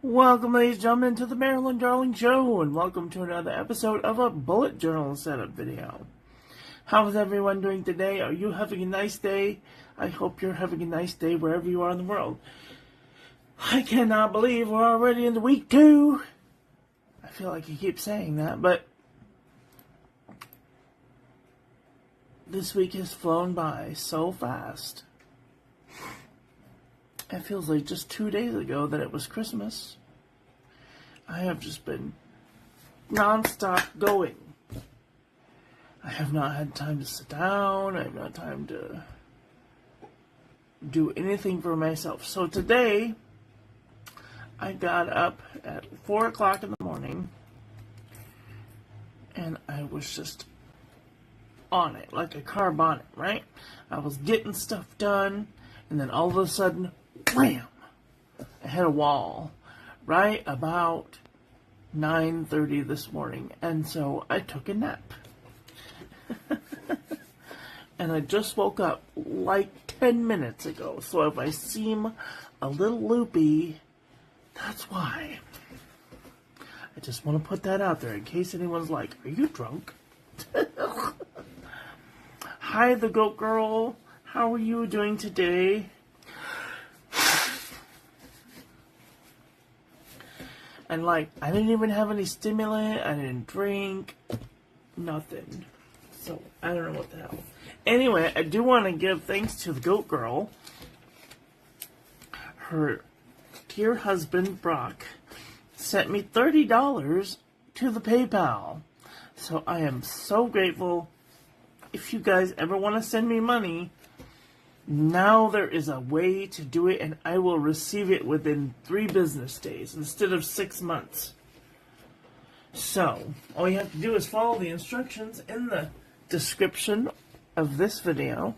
Welcome, ladies and gentlemen, to the Marilyn Darling Show, and welcome to another episode of a bullet journal setup video. How is everyone doing today? Are you having a nice day? I hope you're having a nice day wherever you are in the world. I cannot believe we're already into week 2. I feel like I keep saying that, but this week has flown by so fast. It feels like just 2 days ago that it was Christmas. I have just been non-stop going. I have not had time to sit down. I have not time to do anything for myself. So today, I got up at 4 o'clock in the morning, and I was just on it, like a car bonnet, right? I was getting stuff done, and then all of a sudden, wham! I hit a wall right about 9:30 this morning, and so I took a nap. And I just woke up like 10 minutes ago, so if I seem a little loopy, that's why. I just want to put that out there in case anyone's like, are you drunk? Hi, the Goat Girl. How are you doing today? And like, I didn't even have any stimulant, I didn't drink, nothing. So, I don't know what the hell. Anyway, I do want to give thanks to the Goat Girl. Her dear husband, Brock, sent me $30 to the PayPal. So, I am so grateful. If you guys ever want to send me money, now there is a way to do it, and I will receive it within 3 business days instead of 6 months. So, all you have to do is follow the instructions in the description of this video.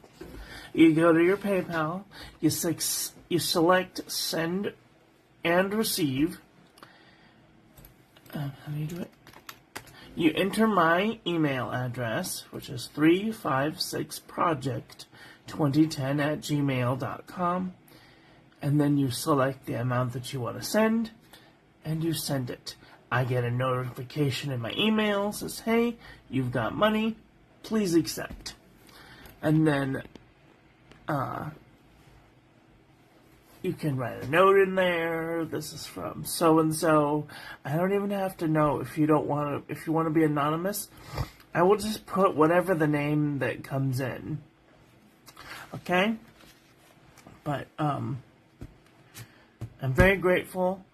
You go to your PayPal, you select send and receive. How do you do it? You enter my email address, which is 356project2010@gmail.com, and then you select the amount that you want to send, and you send it. I get a notification in my email, says, hey, you've got money, please accept. And then you can write a note in there. This is from so and so. I don't even have to know if you want to be anonymous. I will just put whatever the name that comes in. Okay? But I'm very grateful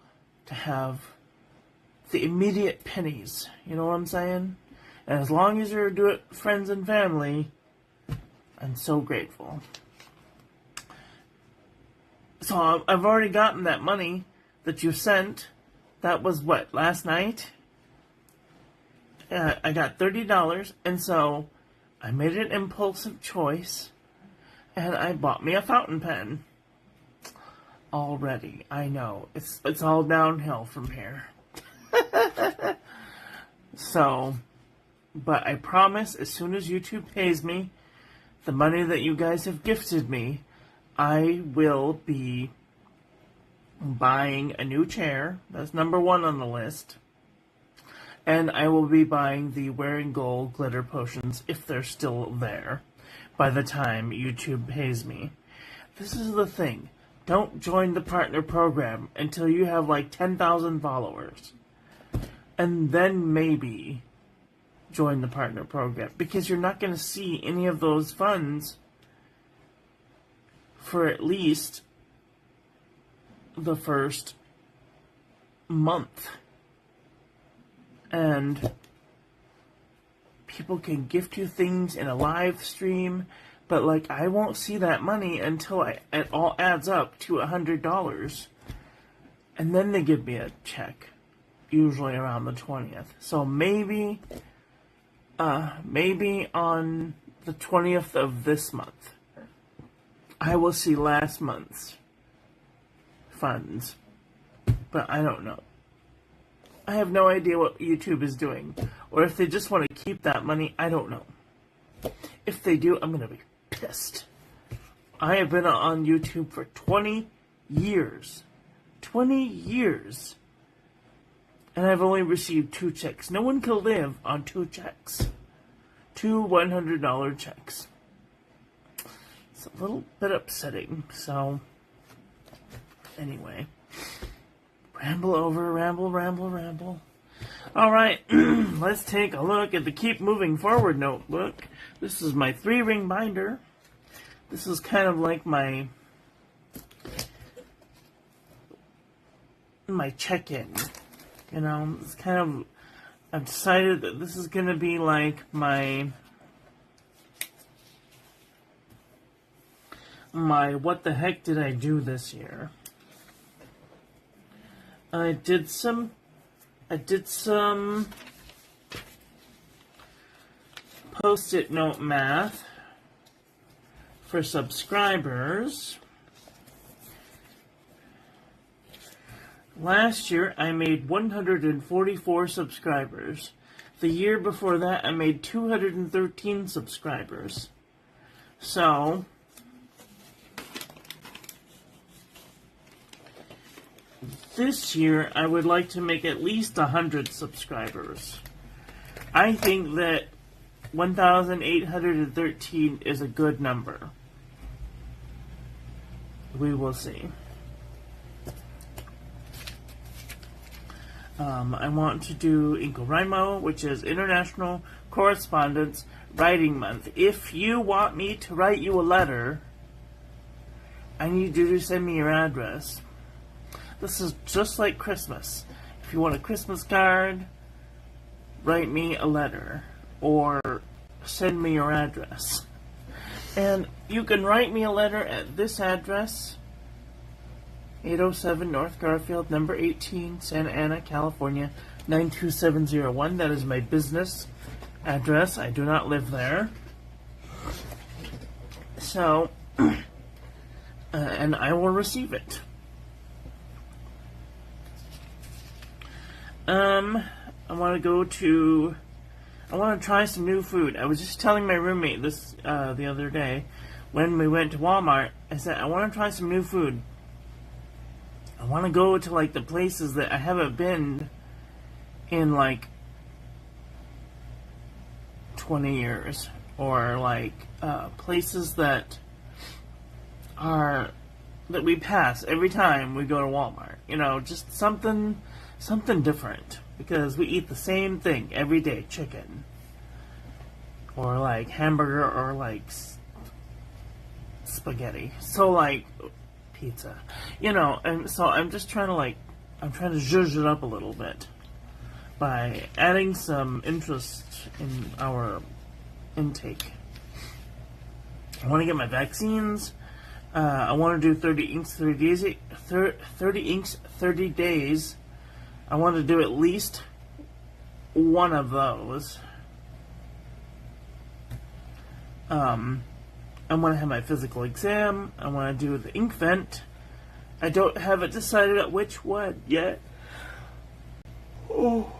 to have the immediate pennies. You know what I'm saying? And as long as you're doing it friends and family, I'm so grateful. So I've already gotten that money that you sent. That was what, last night? I got $30, and so I made an impulsive choice, and I bought me a fountain pen. Already, I know. It's all downhill from here. So, but I promise, as soon as YouTube pays me the money that you guys have gifted me, I will be buying a new chair. That's number 1 on the list. And I will be buying the Wearing Gold glitter potions, if they're still there, by the time YouTube pays me. This is the thing. Don't join the partner program until you have like 10,000 followers. And then maybe join the partner program, because you're not going to see any of those funds for at least the first month. And people can gift you things in a live stream, but like, I won't see that money until it all adds up to $100. And then they give me a check, usually around the 20th. So maybe on the 20th of this month, I will see last month's funds, but I don't know. I have no idea what YouTube is doing, or if they just want to keep that money, I don't know. If they do, I'm going to be pissed. I have been on YouTube for 20 years. 20 years. And I've only received 2 checks. No one can live on 2 checks. 2 $100 checks. It's a little bit upsetting. So, anyway. Ramble over, ramble, ramble, ramble. Alright, let's take a look at the Keep Moving Forward notebook. This is my 3-ring binder. This is kind of like my check-in. You know, it's kind of, I've decided that this is going to be like my what the heck did I do this year? I did some Post-it note math for subscribers. Last year, I made 144 subscribers. The year before that, I made 213 subscribers. So, this year, I would like to make at least 100 subscribers. I think that 1,813 is a good number. We will see. I want to do NaNoWriMo, which is International Correspondence Writing Month. If you want me to write you a letter, I need you to send me your address. This is just like Christmas. If you want a Christmas card, write me a letter or send me your address. And you can write me a letter at this address, 807 North Garfield, number 18, Santa Ana, California, 92701. That is my business address. I do not live there. So, and I will receive it. I want to try some new food. I was just telling my roommate this the other day when we went to Walmart. I said, I want to try some new food. I want to go to like the places that I haven't been in like 20 years, or like places that we pass every time we go to Walmart. You know, just something different, because we eat the same thing every day: chicken, or like hamburger, or like spaghetti. So like pizza, you know. And so I'm just trying to zhuzh it up a little bit by adding some interest in our intake. I want to get my vaccines. I want to do 30 inks 30 days. I want to do at least one of those. I want to have my physical exam. I want to do the ink vent. I don't have it decided at which one yet. Oh,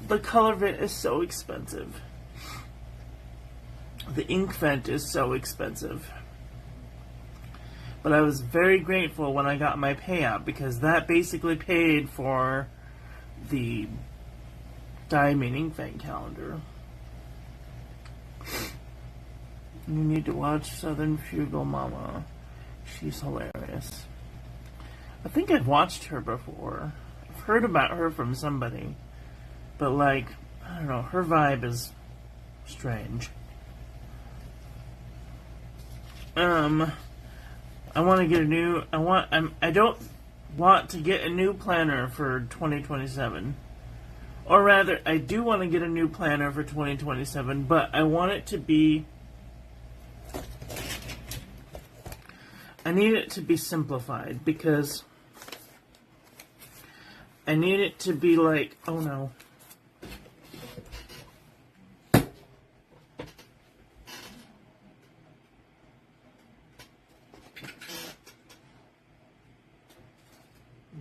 the color vent is so expensive. The ink vent is so expensive. But I was very grateful when I got my payout, because that basically paid for the Diamond ink vent calendar. You need to watch Southern Fugal Mama. She's hilarious. I think I've watched her before. I've heard about her from somebody. But like, I don't know, her vibe is strange. I want to get a new, I don't want to get a new planner for 2027. Or rather, I do want to get a new planner for 2027, but I want it to be, I need it to be simplified, because I need it to be like, oh no.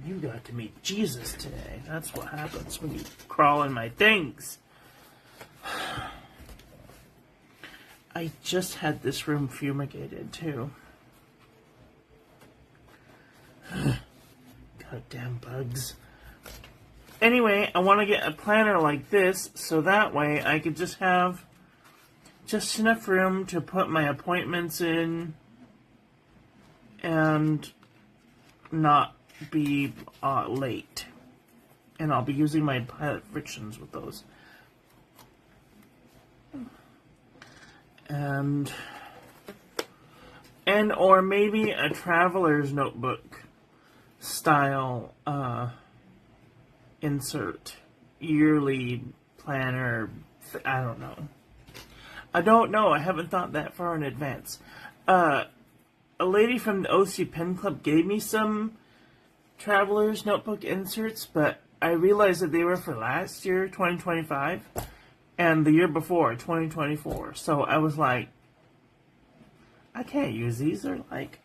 You got to meet Jesus today. That's what happens when you crawl in my things. I just had this room fumigated too. Goddamn bugs. Anyway, I want to get a planner like this, so that way I could just have just enough room to put my appointments in and not be late. And I'll be using my pilot frictions with those. And or maybe a traveler's notebook style insert, yearly planner. I don't know. I haven't thought that far in advance. A lady from the OC Pen Club gave me some traveler's notebook inserts, but I realized that they were for last year, 2025, and the year before, 2024. So I was like, I can't use these. They're like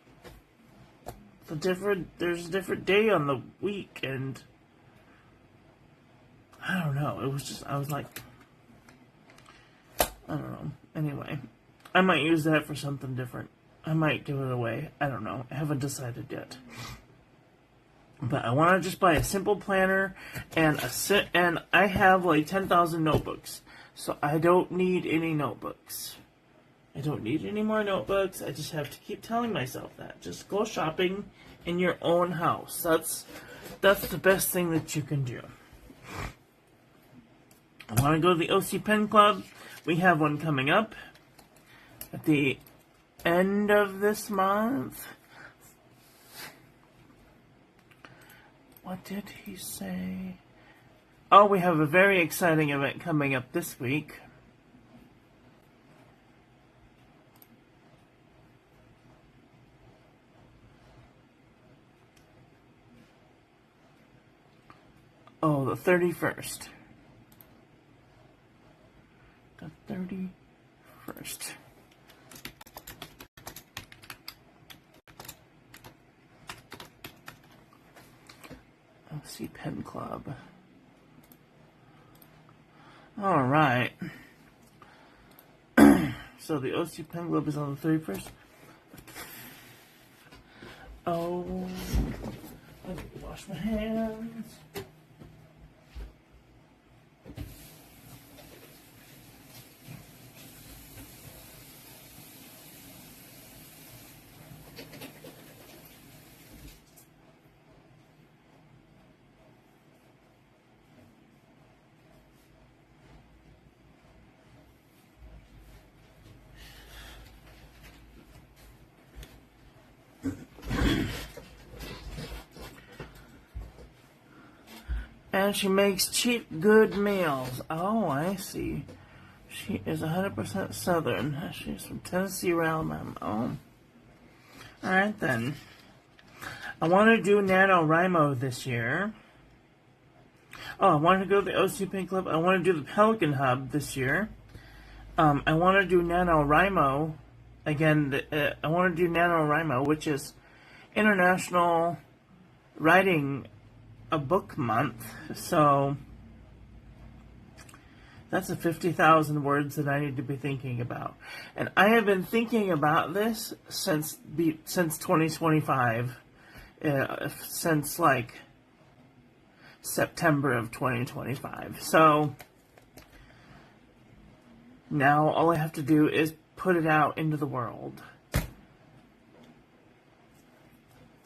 there's a different day on the week, and I don't know. It was just, I was like, I don't know. Anyway, I might use that for something different. I might give it away. I don't know. I haven't decided yet. But I want to just buy a simple planner and and I have like 10,000 notebooks. So I don't need any notebooks. I don't need any more notebooks. I just have to keep telling myself that. Just go shopping in your own house. That's the best thing that you can do. I want to go to the OC Pen Club. We have one coming up at the end of this month. What did he say? Oh, we have a very exciting event coming up this week. Oh, the 31st. The 31st. OC Pen Club. Alright. So the OC Pen Club is on the 31st. Oh, let me wash my hands. And she makes cheap, good meals. Oh, I see. She is 100% Southern. She's from Tennessee, Alabama. Oh. Alright then. I want to do NaNoWriMo this year. Oh, I want to go to the OC Pen Club. I want to do the Pelican Hub this year. I want to do NaNoWriMo. Again, I want to do NaNoWriMo, which is International Writing a Book Month. So that's a 50,000 words that I need to be thinking about. And I have been thinking about this since 2025. Since like September of 2025. So now all I have to do is put it out into the world.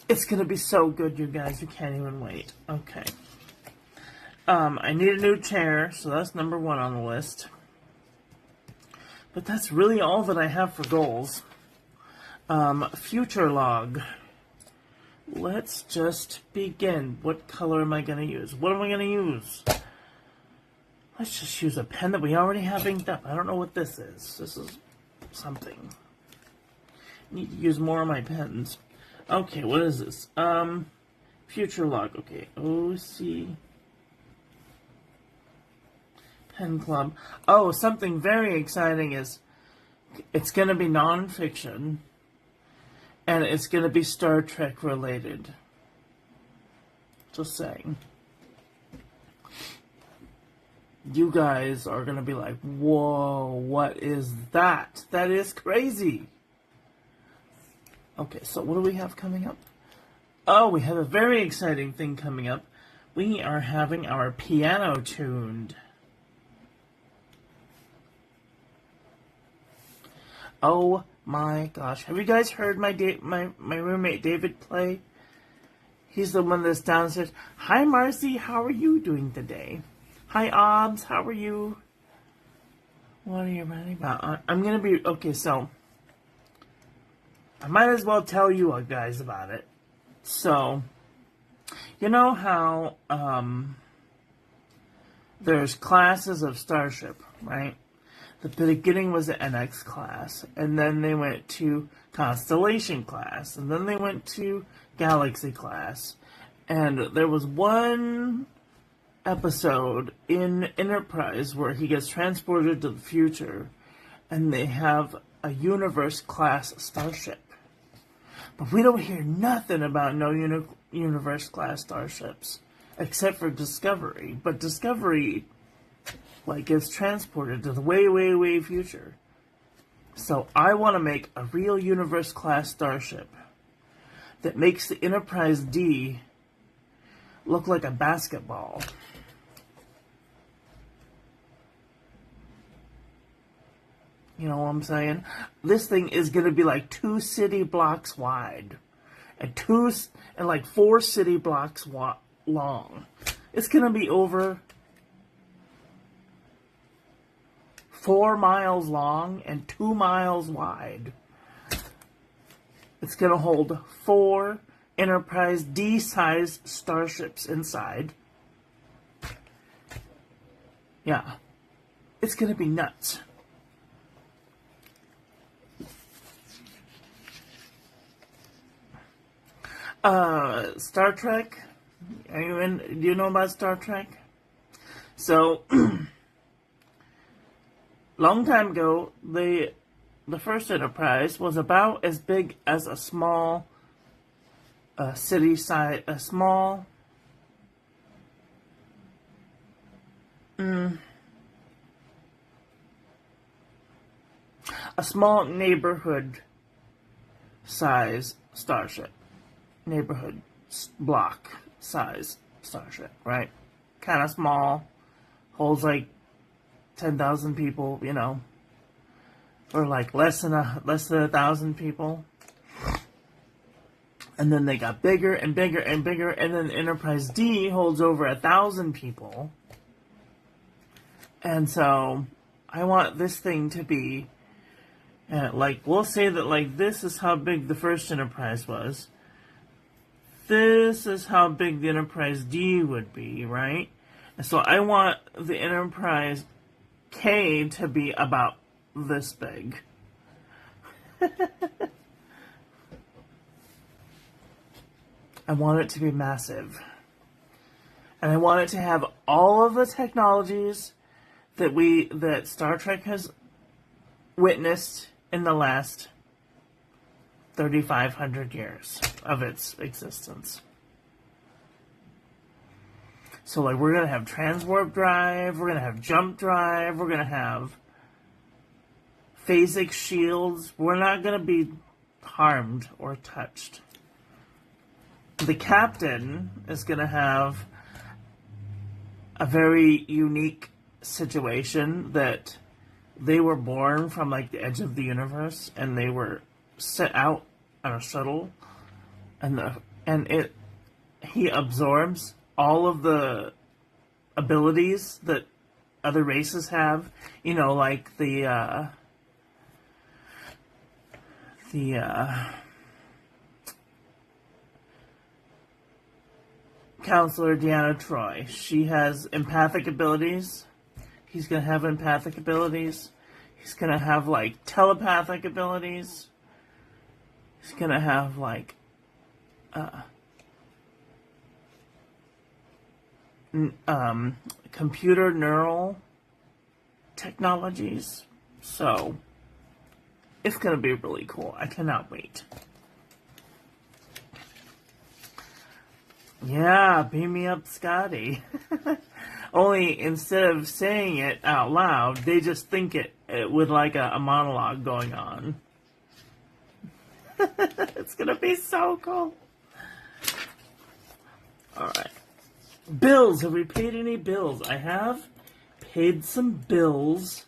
It's going to be so good, you guys. You can't even wait. Okay. I need a new chair, so that's number 1 on the list. But that's really all that I have for goals. Future log. Let's just begin. What color am I going to use? What am I going to use? Let's just use a pen that we already have inked up. I don't know what this is. This is something. I need to use more of my pens. Okay, what is this? Future log. Okay, OC Pen Club. Oh, something very exciting is it's going to be nonfiction, and it's going to be Star Trek related. Just saying. You guys are going to be like, whoa, what is that? That is crazy. Okay, so what do we have coming up? Oh, we have a very exciting thing coming up. we are having our piano tuned. Oh my gosh. Have you guys heard my roommate David play? He's the one that's downstairs. Hi Marcy, how are you doing today? Hi Obs, how are you? What are you writing about? I'm gonna be... Okay, so... I might as well tell you guys about it. So... You know how, there's classes of Starship, right? The beginning was the NX class, and then they went to Constellation class, and then they went to Galaxy class. And there was one episode in Enterprise where he gets transported to the future, and they have a universe class starship. But we don't hear nothing about no universe class starships, except for Discovery. But Discovery, like, gets transported to the way, way, way future. So I want to make a real universe class starship that makes the Enterprise D look like a basketball. You know what I'm saying? This thing is going to be like 2 city blocks wide. And like 4 city blocks long. It's going to be over 4 miles long and 2 miles wide. It's going to hold 4 Enterprise D-sized starships inside. Yeah. It's going to be nuts. Star Trek. Do you know about Star Trek? So, long time ago, the first Enterprise was about as big as a small city side, a small neighborhood size starship. Neighborhood block size starship, right? Kind of small, holds like 10,000 people, you know, or like less than 1,000 people. And then they got bigger and bigger and bigger, and then Enterprise D holds over 1,000 people. And so I want this thing to be like, we'll say that like this is how big the first Enterprise was. This is how big the Enterprise D would be, right? And so I want the Enterprise K to be about this big. I want it to be massive. And I want it to have all of the technologies that Star Trek has witnessed in the last 3,500 years of its existence. So, like, we're going to have transwarp drive, we're going to have jump drive, we're going to have phasic shields. We're not going to be harmed or touched. The captain is going to have a very unique situation that they were born from, like, the edge of the universe, and they were set out on a shuttle, and he absorbs all of the abilities that other races have, you know, like the Counselor Deanna Troi. She has empathic abilities. He's gonna have empathic abilities. He's gonna have like telepathic abilities. He's gonna have like computer neural technologies. So it's gonna be really cool. I cannot wait. Yeah, beam me up, Scotty. Only instead of saying it out loud, they just think it with like a monologue going on. It's gonna be so cool. Alright. Bills. Have we paid any bills? I have paid some bills.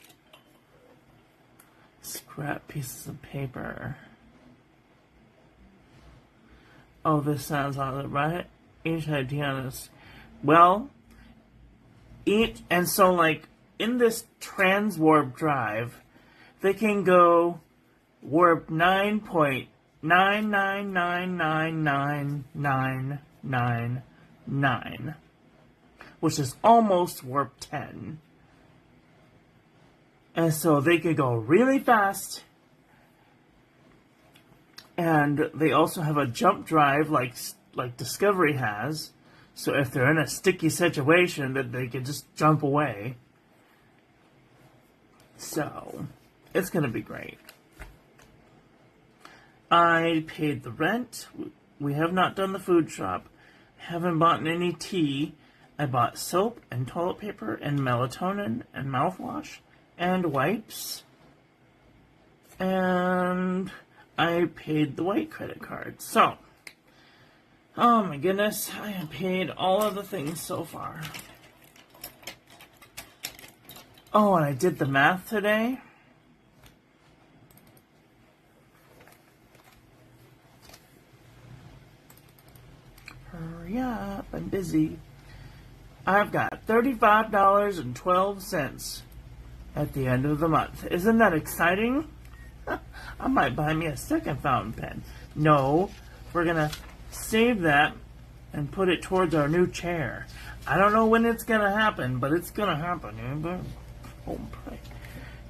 Scrap pieces of paper. Oh, this sounds all right. Each idea on this. Well, and so like in this transwarp drive, they can go warp 9.9999999, which is almost warp 10. And so they could go really fast. And they also have a jump drive like Discovery has. So if they're in a sticky situation, that they can just jump away. So it's going to be great. I paid the rent. We have not done the food shop. Haven't bought any tea. I bought soap and toilet paper and melatonin and mouthwash and wipes. And I paid the white credit card. So, oh my goodness, I have paid all of the things so far. Oh, and I did the math today. Hurry up, I'm busy. I've got $35.12 at the end of the month. Isn't that exciting? I might buy me a second fountain pen. No, we're going to save that and put it towards our new chair. I don't know when it's going to happen, but it's going to happen. Oh, pray.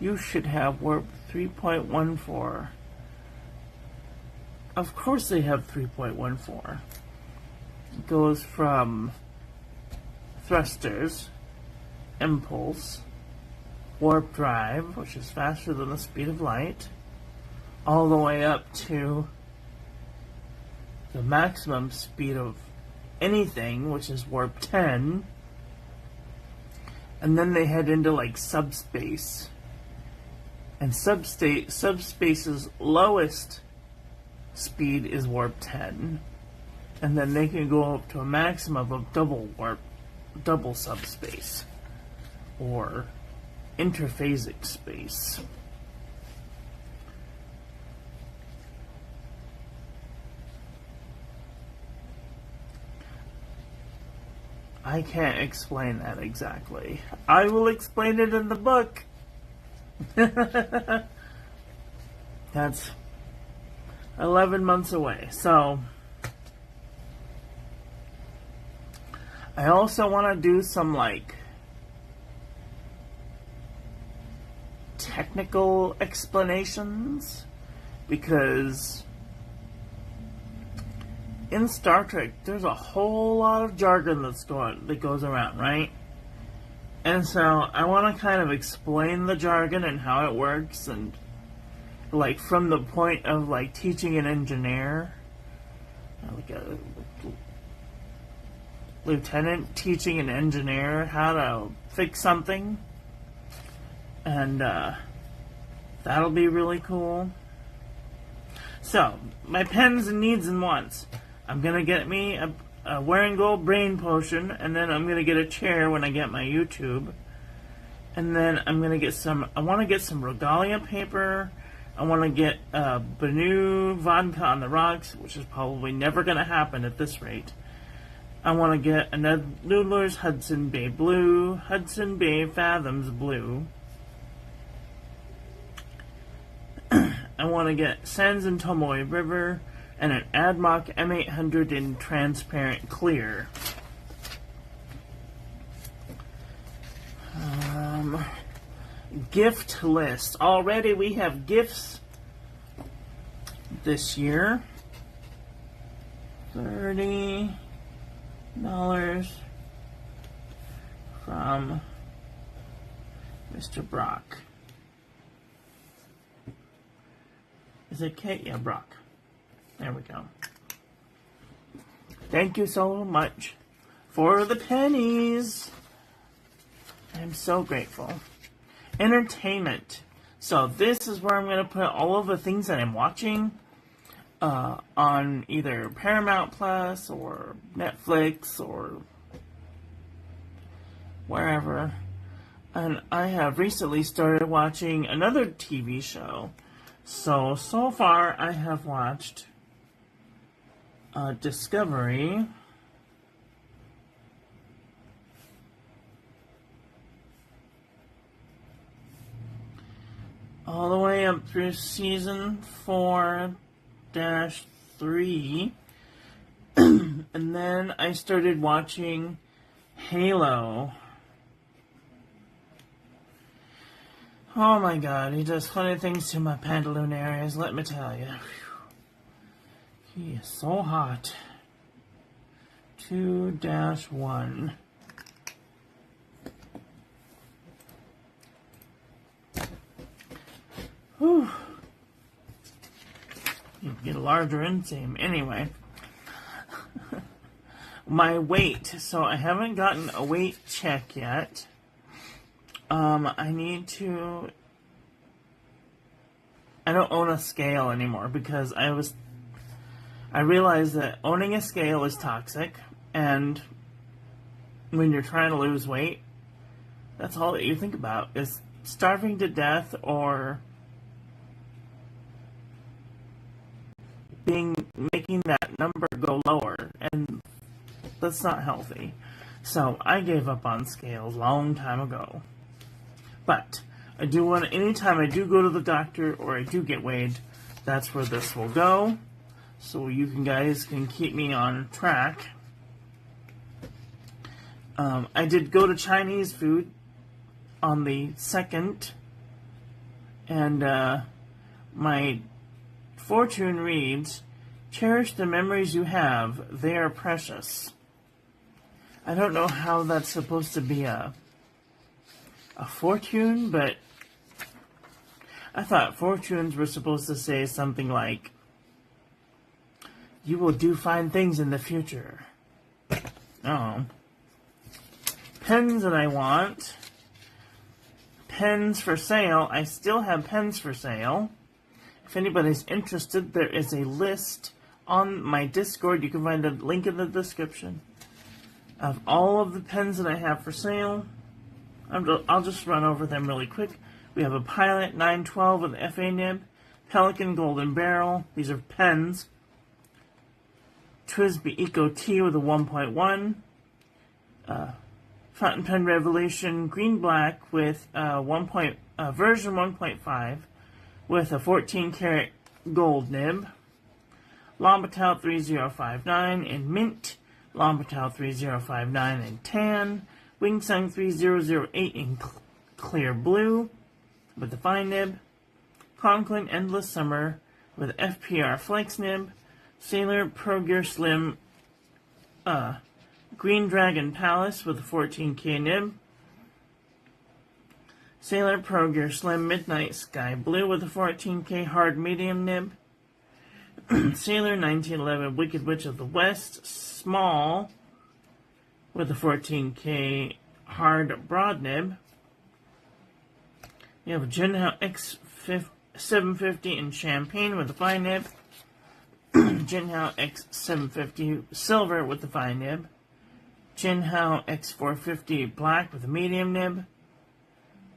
You should have warp 3.14. Of course they have 3.14. It goes from thrusters, impulse, warp drive, which is faster than the speed of light, all the way up to the maximum speed of anything, which is warp 10, and then they head into like subspace, and subspace's lowest speed is warp 10, and then they can go up to a maximum of double subspace, or interphasic space. I can't explain that exactly. I will explain it in the book. That's 11 months away. So, I also want to do some, like, technical explanations, because in Star Trek, there's a whole lot of jargon that goes around, right? And so I want to kind of explain the jargon and how it works, and like from the point of like teaching an engineer, like a lieutenant teaching an engineer how to fix something, and that'll be really cool. So, my pens and needs and wants. I'm going to get me a Wearing Gold brain potion, and then I'm going to get a chair when I get my YouTube. And then I'm going to get I want to get some Regalia paper. I want to get Banu vodka on the rocks, which is probably never going to happen at this rate. I want to get a Noodler's Hudson Bay Blue, Hudson Bay Fathoms Blue. I want to get Sands and Tomoe River, and an Admoc M800 in transparent clear. Gift list. Already we have gifts this year. $30 from Mr. Brock. Is it Kate? Yeah, Brock. There we go. Thank you so much for the pennies. I'm so grateful. Entertainment. So this is where I'm going to put all of the things that I'm watching on either Paramount Plus or Netflix or wherever. And I have recently started watching another TV show. So far I have watched Discovery. All the way up through season 4-3. And then I started watching Halo. Oh my god, he does funny things to my pantaloon areas, let me tell you. He is so hot. 2-1. Whew. You get a larger inseam. Anyway. My weight. So I haven't gotten a weight check yet. I need to... I don't own a scale anymore because I realized that owning a scale is toxic, and when you're trying to lose weight, that's all that you think about is starving to death or making that number go lower, and that's not healthy. So I gave up on scales a long time ago. But I do want, anytime I do go to the doctor or I do get weighed, that's where this will go. So you guys can keep me on track. I did go to Chinese food on the 2nd, and my fortune reads, "Cherish the memories you have, they are precious." I don't know how that's supposed to be a fortune, but I thought fortunes were supposed to say something like, "You will do fine things in the future." Oh. Pens that I want. Pens for sale. I still have pens for sale. If anybody's interested, there is a list on my Discord. You can find a link in the description of all of the pens that I have for sale. I'll just run over them really quick. We have a Pilot 912 with FA nib, Pelican Golden Barrel. These are pens. Twisby Eco T with a 1.1. Fountain Pen Revolution Green Black with version 1.5 with a 14 karat gold nib. Lombatal 3059 in mint. Lombatal 3059 in tan. Wingsung 3008 in clear blue with the fine nib. Conklin Endless Summer with FPR Flex nib. Sailor Pro Gear Slim Green Dragon Palace with a 14K nib. Sailor Pro Gear Slim Midnight Sky Blue with a 14K hard medium nib. Sailor 1911 Wicked Witch of the West Small with a 14K hard broad nib. You have a Jinhao X750 in champagne with a fine nib. Jinhao X750 silver with the fine nib. Jinhao X450 black with a medium nib.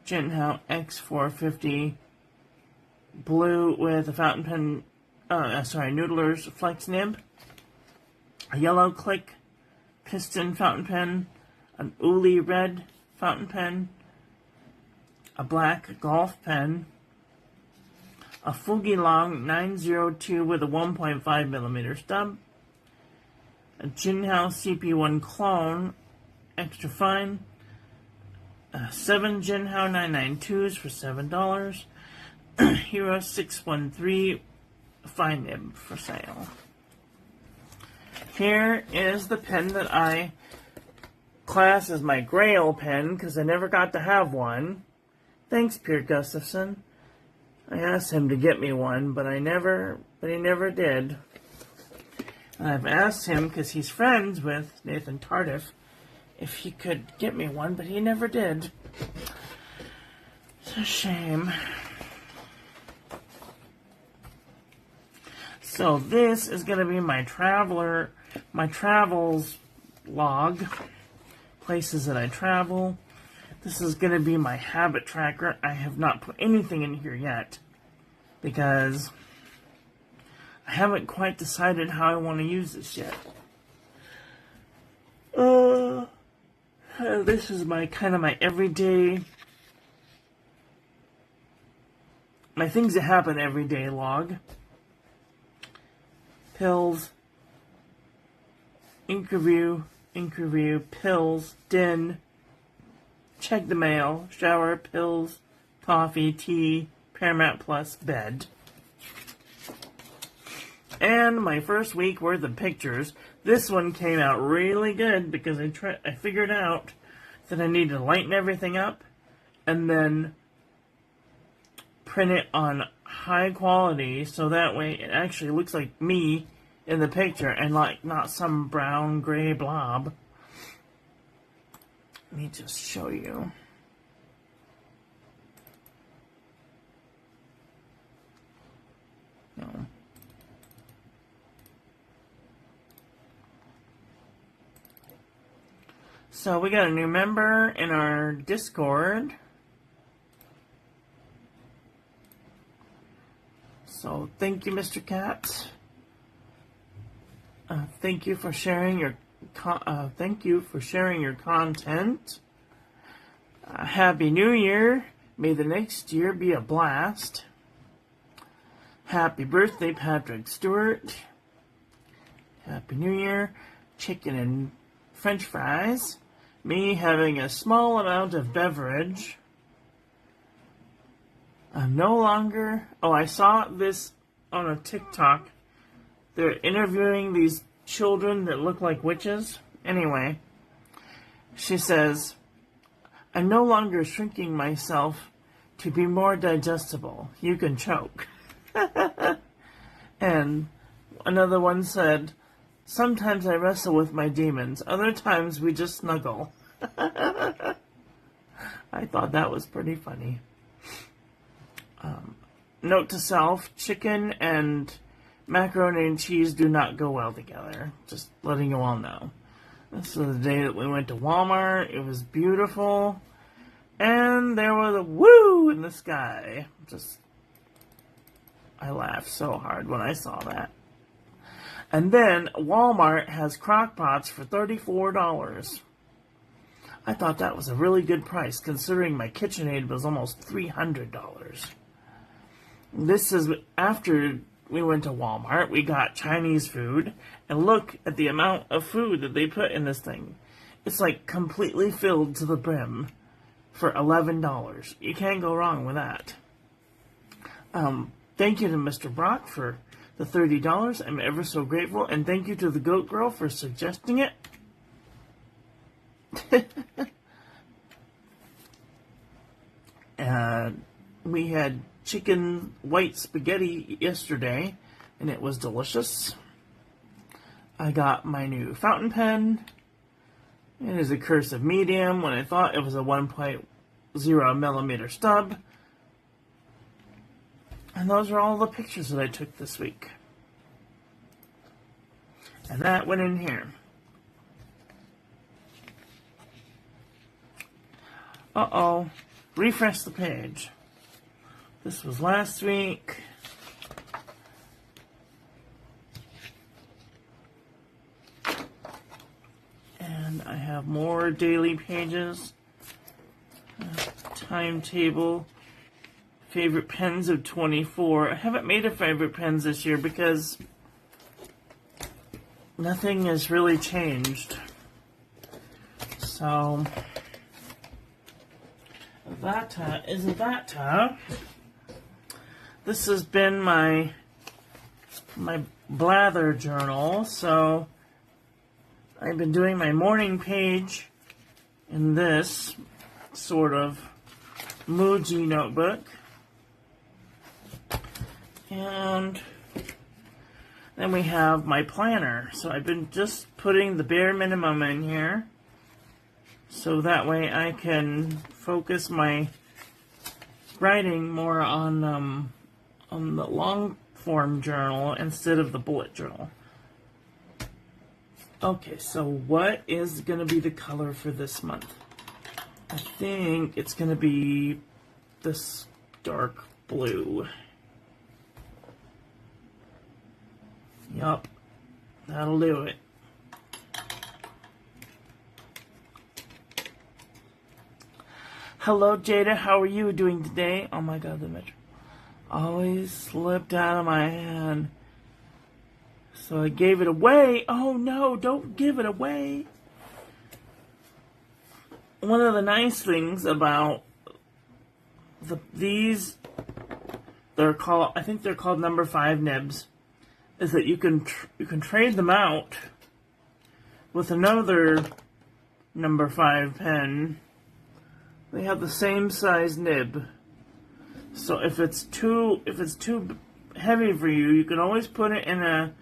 Jinhao X450 blue with a fountain pen, Noodler's flex nib. A yellow click piston fountain pen. An Uli red fountain pen. A black golf pen. A Fugilong 902 with a 1.5mm stub. A Jinhao CP1 clone, extra fine. 7 Jinhao 992s for $7. Hero 613 fine nib for sale. Here is the pen that I class as my Grail pen because I never got to have one. Thanks, Pierre Gustafson. I asked him to get me one, but he never did. And I've asked him, because he's friends with Nathan Tardif, if he could get me one, but he never did. It's a shame. So this is going to be my travels log. places that I travel. This is going to be my habit tracker. I have not put anything in here yet because I haven't quite decided how I want to use this yet. This is my kind of my everyday, my things that happen every day log. Pills, interview, pills, din, check the mail, shower, pills, coffee, tea, Paramount Plus, bed. And my first week worth of pictures. This one came out really good because I figured out that I need to lighten everything up and then print it on high quality so that way it actually looks like me in the picture and like not some brown gray blob. Let me just show you. No. So we got a new member in our Discord. So thank you, Mr. Cat. Thank you for sharing your content. Happy New Year. May the next year be a blast. Happy birthday, Patrick Stewart. Happy New Year. Chicken and French fries. Me having a small amount of beverage. I'm no longer... Oh, I saw this on a TikTok. They're interviewing these children that look like witches. Anyway, she says, I'm no longer shrinking myself to be more digestible. You can choke. And another one said, sometimes I wrestle with my demons. Other times we just snuggle. I thought that was pretty funny. Note to self, chicken and macaroni and cheese do not go well together. Just letting you all know. This is the day that we went to Walmart. It was beautiful. And there was a woo in the sky. I laughed so hard when I saw that. And then Walmart has crock pots for $34. I thought that was a really good price considering my KitchenAid was almost $300. This is after we went to Walmart. We got Chinese food. And look at the amount of food that they put in this thing. It's like completely filled to the brim for $11. You can't go wrong with that. Thank you to Mr. Brock for the $30. I'm ever so grateful. And thank you to the Goat Girl for suggesting it. We had chicken white spaghetti yesterday, and it was delicious. I got my new fountain pen. It is a cursive medium when I thought it was a 1.0 millimeter stub. And those are all the pictures that I took this week. And that went in here. Uh-oh. Refresh the page. This was last week. And I have more daily pages. Timetable. Favorite pens of 24. I haven't made a favorite pens this year because nothing has really changed. So that isn't that. This has been my blather journal. So I've been doing my morning page in this sort of Muji notebook. And then we have my planner. So I've been just putting the bare minimum in here. So that way I can focus my writing more on the long form journal instead of the bullet journal. Okay, so what is going to be the color for this month? I think it's going to be this dark blue. Yup, that'll do it. Hello, Jada. How are you doing today? Oh my god, the metro always slipped out of my hand. So I gave it away. Oh no, don't give it away. One of the nice things about these, I think they're called number 5 nibs, is that you can trade them out with another number 5 pen. They have the same size nib. So if it's too heavy for you, you can always put it in a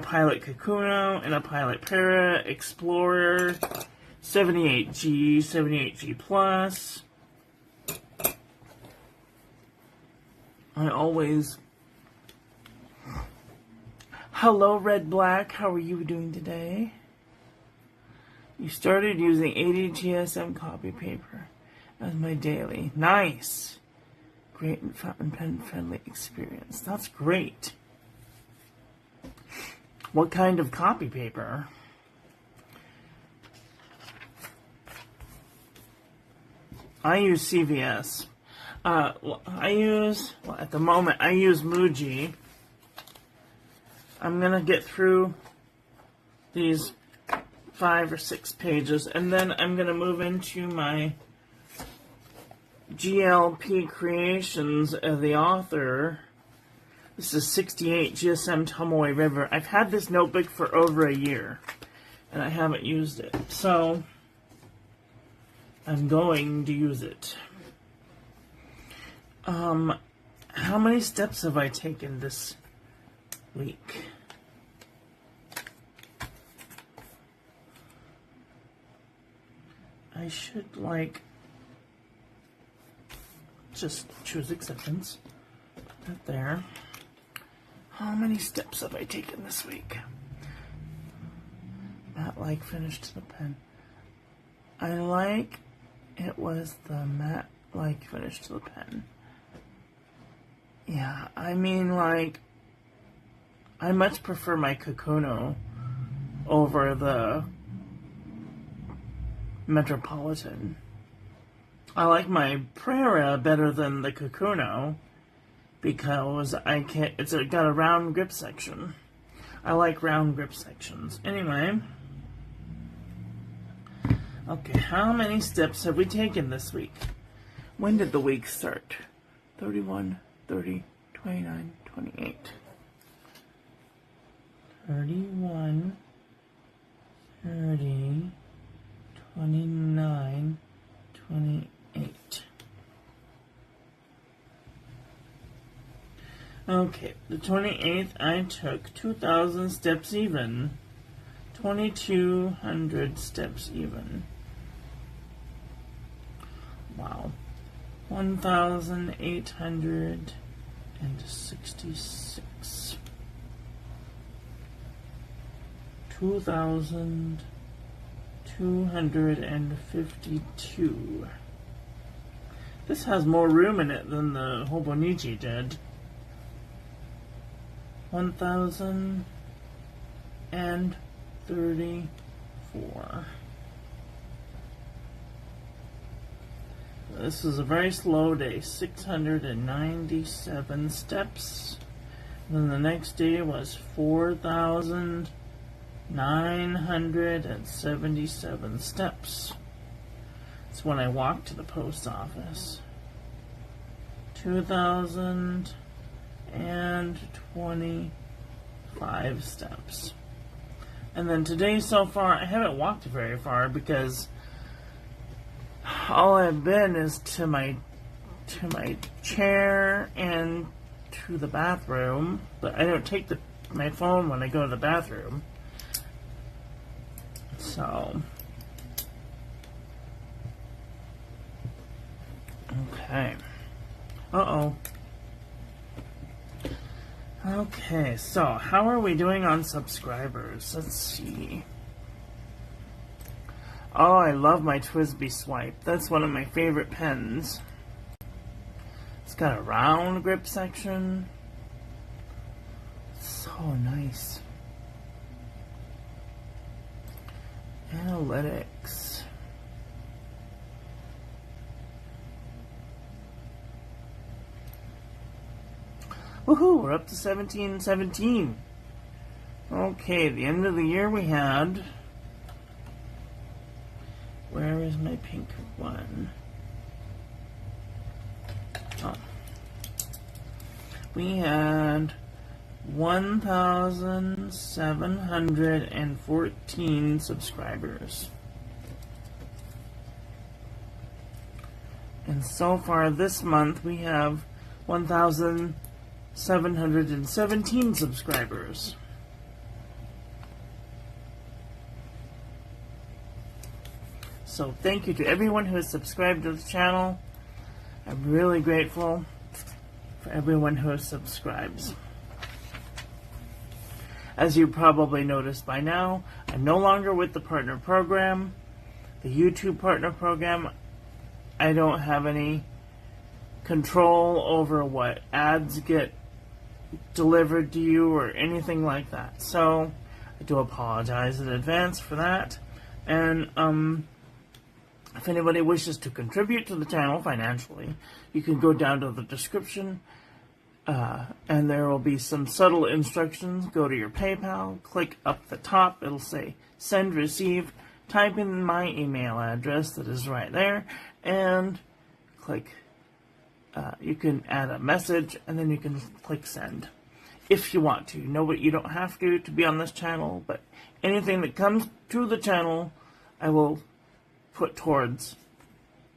Pilot Kakuno, in a Pilot Para, Explorer, 78G, 78G Plus. Hello, Red Black. How are you doing today? You started using 80 GSM copy paper as my daily. Nice. Great and fountain pen friendly experience. That's great. What kind of copy paper? I use CVS. At the moment, I use Muji. I'm gonna get through these 5 or 6 pages, and then I'm gonna move into my GLP Creations of the author. This is 68 GSM Tomoe River. I've had this notebook for over a year, and I haven't used it, so I'm going to use it. How many steps have I taken this week? I should, just choose acceptance. Put that there. How many steps have I taken this week? Matte finish to the pen. It was the matte finish to the pen. Yeah, I much prefer my Kakuno over the Metropolitan. I like my Prera better than the Kakuno because it's got a round grip section. I like round grip sections. Anyway. Okay, how many steps have we taken this week? When did the week start? 31, 30, 29, 28. 31, 30, 29, 28. Okay, the 28th I took 2,000 steps even. 2,200 steps even. Wow. 1,866. 2,252. This has more room in it than the Hobonichi did. 1,034. This is a very slow day. 697 steps. Then the next day was 4,977 steps. That's when I walked to the post office. 2,025 steps. And then today so far, I haven't walked very far because all I've been is to my chair and to the bathroom, but I don't take my phone when I go to the bathroom. So, okay. Uh-oh. Okay, so how are we doing on subscribers? Let's see. Oh, I love my Twisby Swipe. That's one of my favorite pens. It's got a round grip section. So nice. Analytics. Woohoo, we're up to 1717. Okay, the end of the year we had... Where is my pink one? Oh. We had 1,714 subscribers. And so far this month we have 1,717 subscribers. So thank you to everyone who has subscribed to the channel. I'm really grateful for everyone who subscribes. As you probably noticed by now, I'm no longer with the partner program. The YouTube partner program, I don't have any control over what ads get delivered to you or anything like that. So I do apologize in advance for that. And if anybody wishes to contribute to the channel financially, you can go down to the description and there will be some subtle instructions. Go to your PayPal, click up the top, it'll say send, receive, type in my email address that is right there, and click, you can add a message and then you can click send if you want to. No, but you don't have to be on this channel, but anything that comes to the channel I will put towards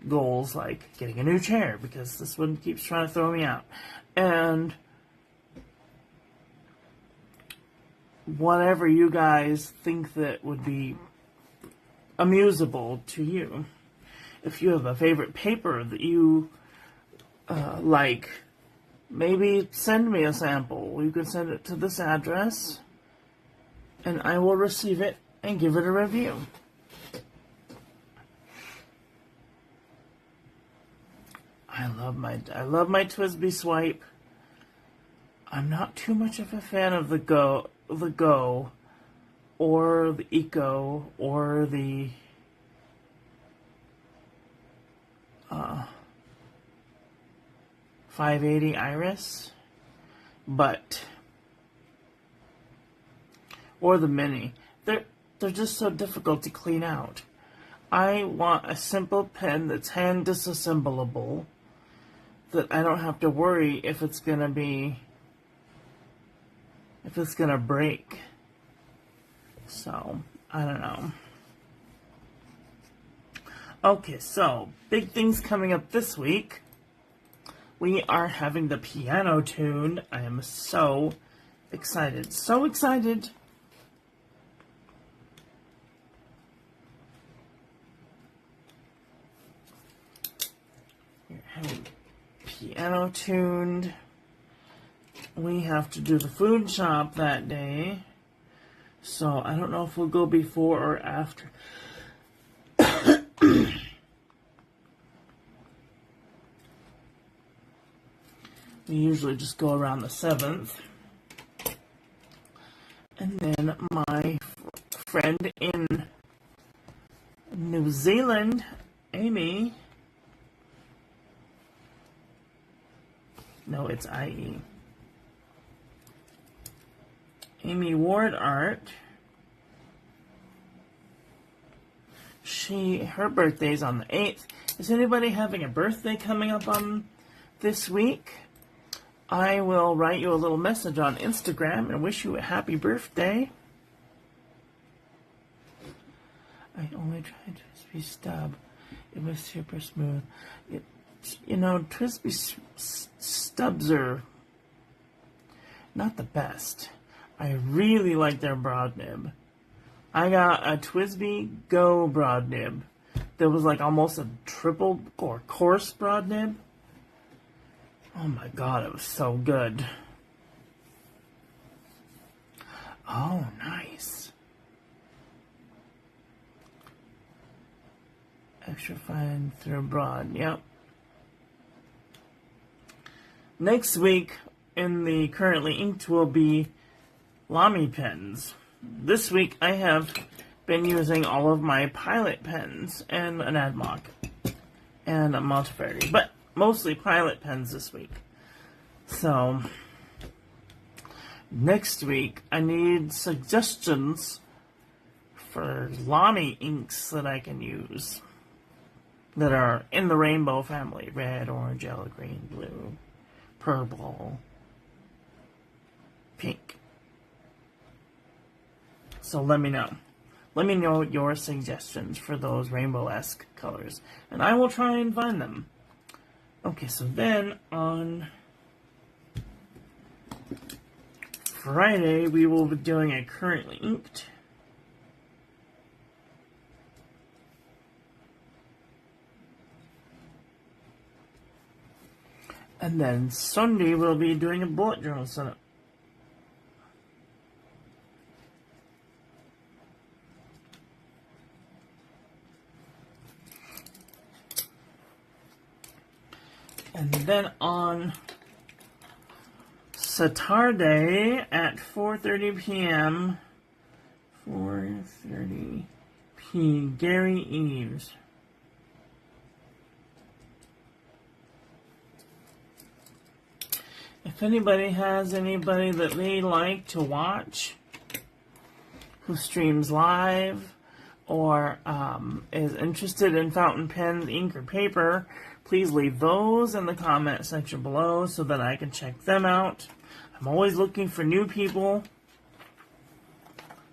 goals like getting a new chair, because this one keeps trying to throw me out, and whatever you guys think that would be amusable to you. If you have a favorite paper that you like, maybe send me a sample. You can send it to this address and I will receive it and give it a review. I love my Twisby Swipe. I'm not too much of a fan of the Go, or the Eco, or the 580 Iris, or the Mini. They're just so difficult to clean out. I want a simple pen that's hand disassembleable, that I don't have to worry if it's gonna break. So, I don't know. Okay, so, big things coming up this week. We are having the piano tuned. I am so excited. So excited. We're having piano tuned. We have to do the food shop that day. So I don't know if we'll go before or after. We usually just go around the 7th. And then my friend in New Zealand, Amy, no, it's IE. Amy Ward Art. Her birthday's on the 8th. Is anybody having a birthday coming up on this week? I will write you a little message on Instagram and wish you a happy birthday. I only tried Twisby Stub. It was super smooth. Twisby Stubs are not the best. I really like their broad nib. I got a Twisby Go broad nib. That was like almost a triple or coarse broad nib. Oh my god, it was so good. Oh, nice. Extra fine through broad. Yep. Next week in the currently inked will be Lamy pens. This week I have been using all of my Pilot pens and an Admock and a Monteverdi, but mostly Pilot pens this week. So next week I need suggestions for Lamy inks that I can use that are in the rainbow family: red, orange, yellow, green, blue, purple, pink. So let me know. Let me know your suggestions for those rainbow-esque colors, and I will try and find them. Okay, so then on Friday we will be doing a currently inked. And then Sunday we'll be doing a bullet journal setup. And then on Saturday at 4:30 p.m. 4:30 p. Gary Eves. If anybody has anybody that they like to watch who streams live or is interested in fountain pens, ink, or paper, please leave those in the comment section below so that I can check them out. I'm always looking for new people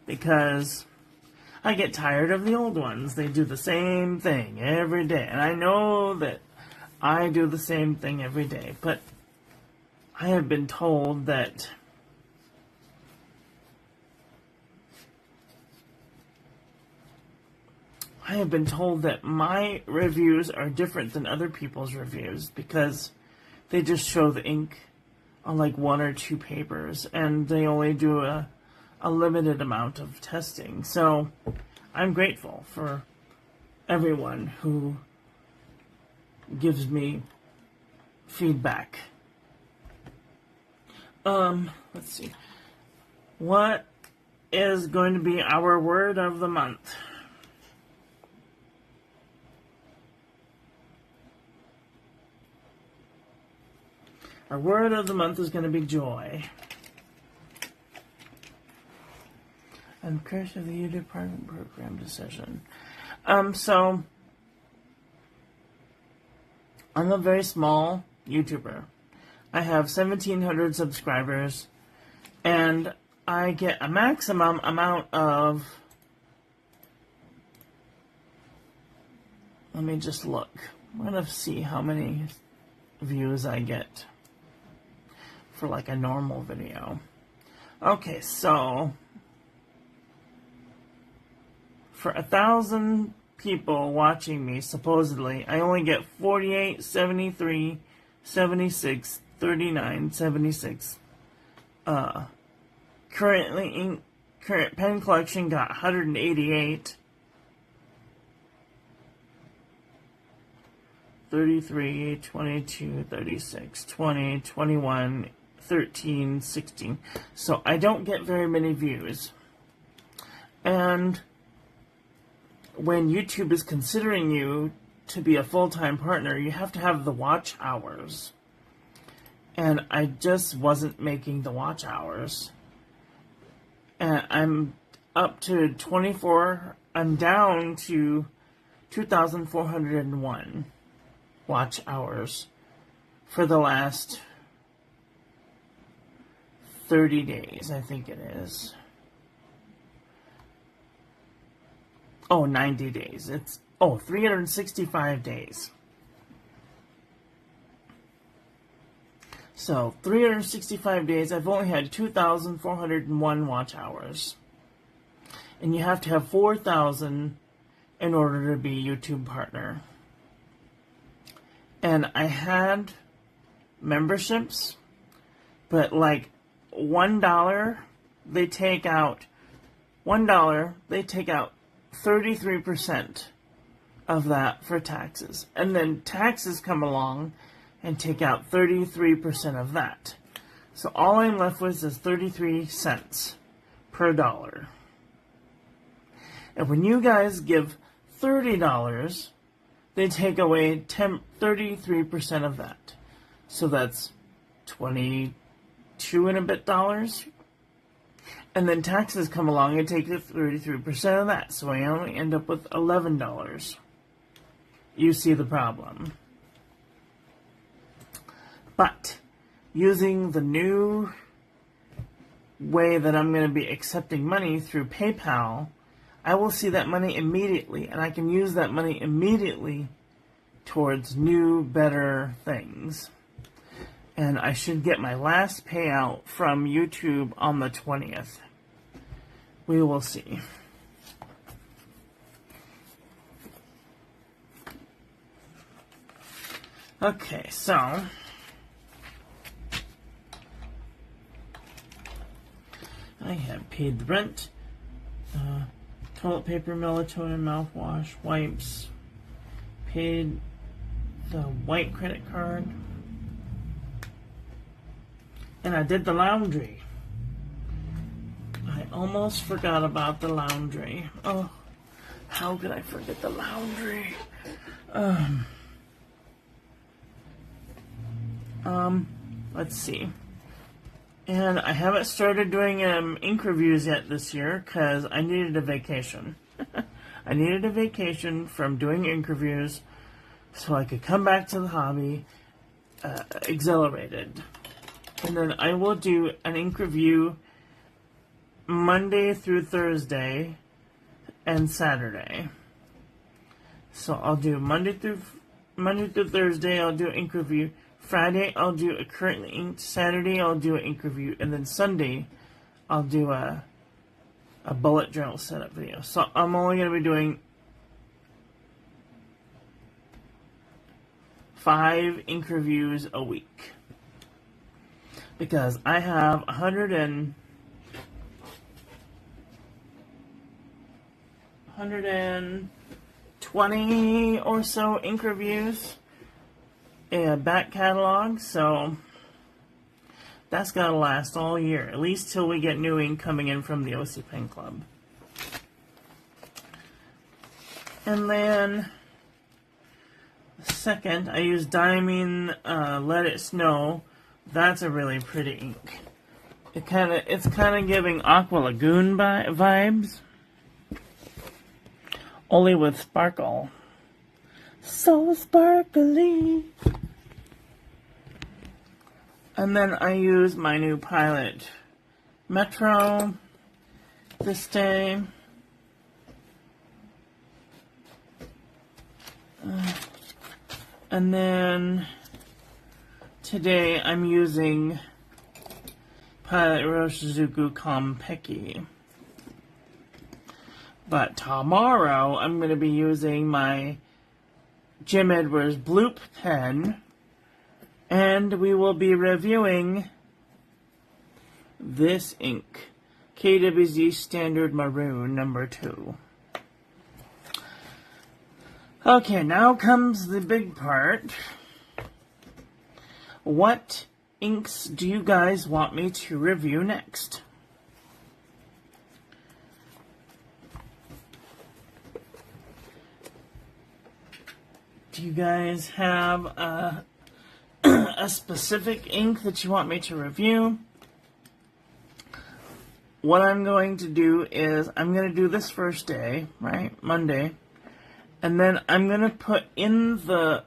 because I get tired of the old ones. They do the same thing every day. And I know that I do the same thing every day, but I have been told that my reviews are different than other people's reviews because they just show the ink on like 1 or 2 papers and they only do a limited amount of testing. So I'm grateful for everyone who gives me feedback. Let's see. What is going to be our word of the month? Our word of the month is going to be joy. And crash of the year department program decision. So I'm a very small YouTuber. I have 1,700 subscribers, and I get a maximum amount of, let me just look. I'm going to see how many views I get for like a normal video. Okay, so for 1,000 people watching me, supposedly, I only get 48, 73, 76, 39, 76. Current pen collection got 188. 33, 22, 36, 20, 21, 13, 16. So I don't get very many views. And when YouTube is considering you to be a full-time partner, you have to have the watch hours. And I just wasn't making the watch hours. And I'm up to 24, I'm down to 2,401 watch hours for the last 30 days, I think it is. Oh, 90 days. It's 365 days. So, 365 days, I've only had 2,401 watch hours. And you have to have 4,000 in order to be YouTube partner. And I had memberships, but like $1, they take out $33% of that for taxes. And then taxes come along and take out 33% of that. So all I'm left with is 33 cents per dollar. And when you guys give $30, they take away 33% of that. So that's 22 and a bit dollars. And then taxes come along and take 33% of that. So I only end up with $11. You see the problem. But using the new way that I'm going to be accepting money through PayPal, I will see that money immediately, and I can use that money immediately towards new, better things. And I should get my last payout from YouTube on the 20th. We will see. Okay, so I have paid the rent, toilet paper, melatonin, mouthwash, wipes, paid the white credit card, and I did the laundry. I almost forgot about the laundry. Oh, how could I forget the laundry? Let's see. And I haven't started doing ink reviews yet this year because I needed a vacation. I needed a vacation from doing ink reviews so I could come back to the hobby exhilarated. And then I will do an ink review Monday through Thursday and Saturday. So I'll do Monday through Thursday, I'll do an ink review. Friday, I'll do a currently inked. Saturday, I'll do an ink review. And then Sunday, I'll do a bullet journal setup video. So I'm only going to be doing 5 ink reviews a week. Because I have 120 or so ink reviews. A back catalog, so that's got to last all year, at least till we get new ink coming in from the OC Pen Club. And then, second, I use Diamine Let It Snow. That's a really pretty ink. It's kind of giving Aqua Lagoon vibes, only with sparkle. So sparkly. And then I use my new Pilot Metro this day. And then today I'm using Pilot Roshizuku Konpeki. But tomorrow I'm going to be using my Jim Edwards Bloop pen, and we will be reviewing this ink, KWZ Standard Maroon number 2. Okay, now comes the big part. What inks do you guys want me to review next? Do you guys have a specific ink that you want me to review? What I'm going to do is I'm going to do this first day, right, Monday, and then I'm going to put in the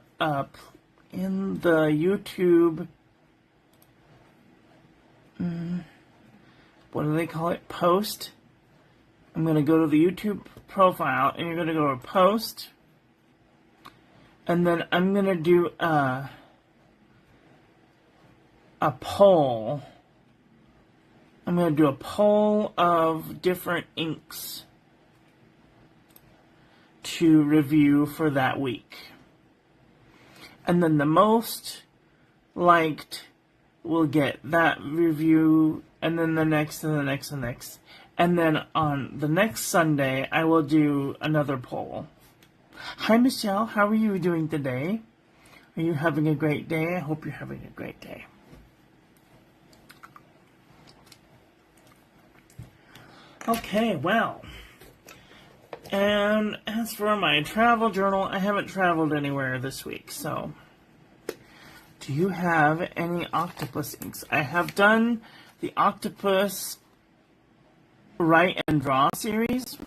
YouTube, what do they call it, post. I'm going to go to the YouTube profile, and you're going to go to post. And then I'm going to do a poll. I'm going to do a poll of different inks to review for that week. And then the most liked will get that review, and then the next, and the next, and the next. And then on the next Sunday, I will do another poll. Hi, Michelle. How are you doing today? Are you having a great day? I hope you're having a great day. Okay, well. And as for my travel journal, I haven't traveled anywhere this week, so. Do you have any octopus inks? I have done the octopus Write and Draw series.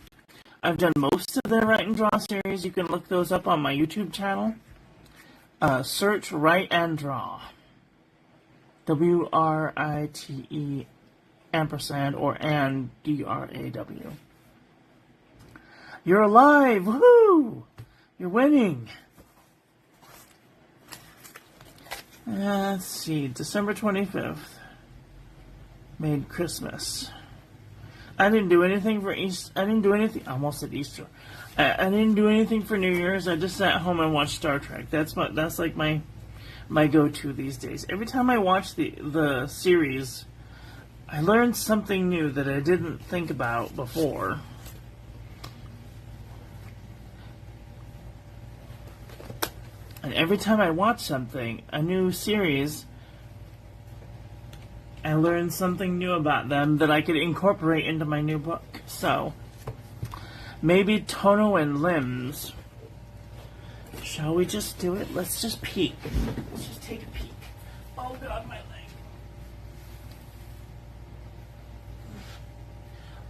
I've done most of their Write and Draw series. You can look those up on my YouTube channel. Search Write and Draw. WRITE ampersand or and DRAW. You're alive! Woohoo! You're winning! Let's see. December 25th. Made Christmas. I didn't do anything for Easter. I didn't do anything. I almost said Easter. I didn't do anything for New Year's. I just sat home and watched Star Trek. That's like my go-to these days. Every time I watch the series, I learned something new that I didn't think about before. And every time I watch something, a new series, I learned something new about them that I could incorporate into my new book. So, maybe Tono and Limbs. Shall we just do it? Let's just peek. Let's just take a peek. Oh God, my leg.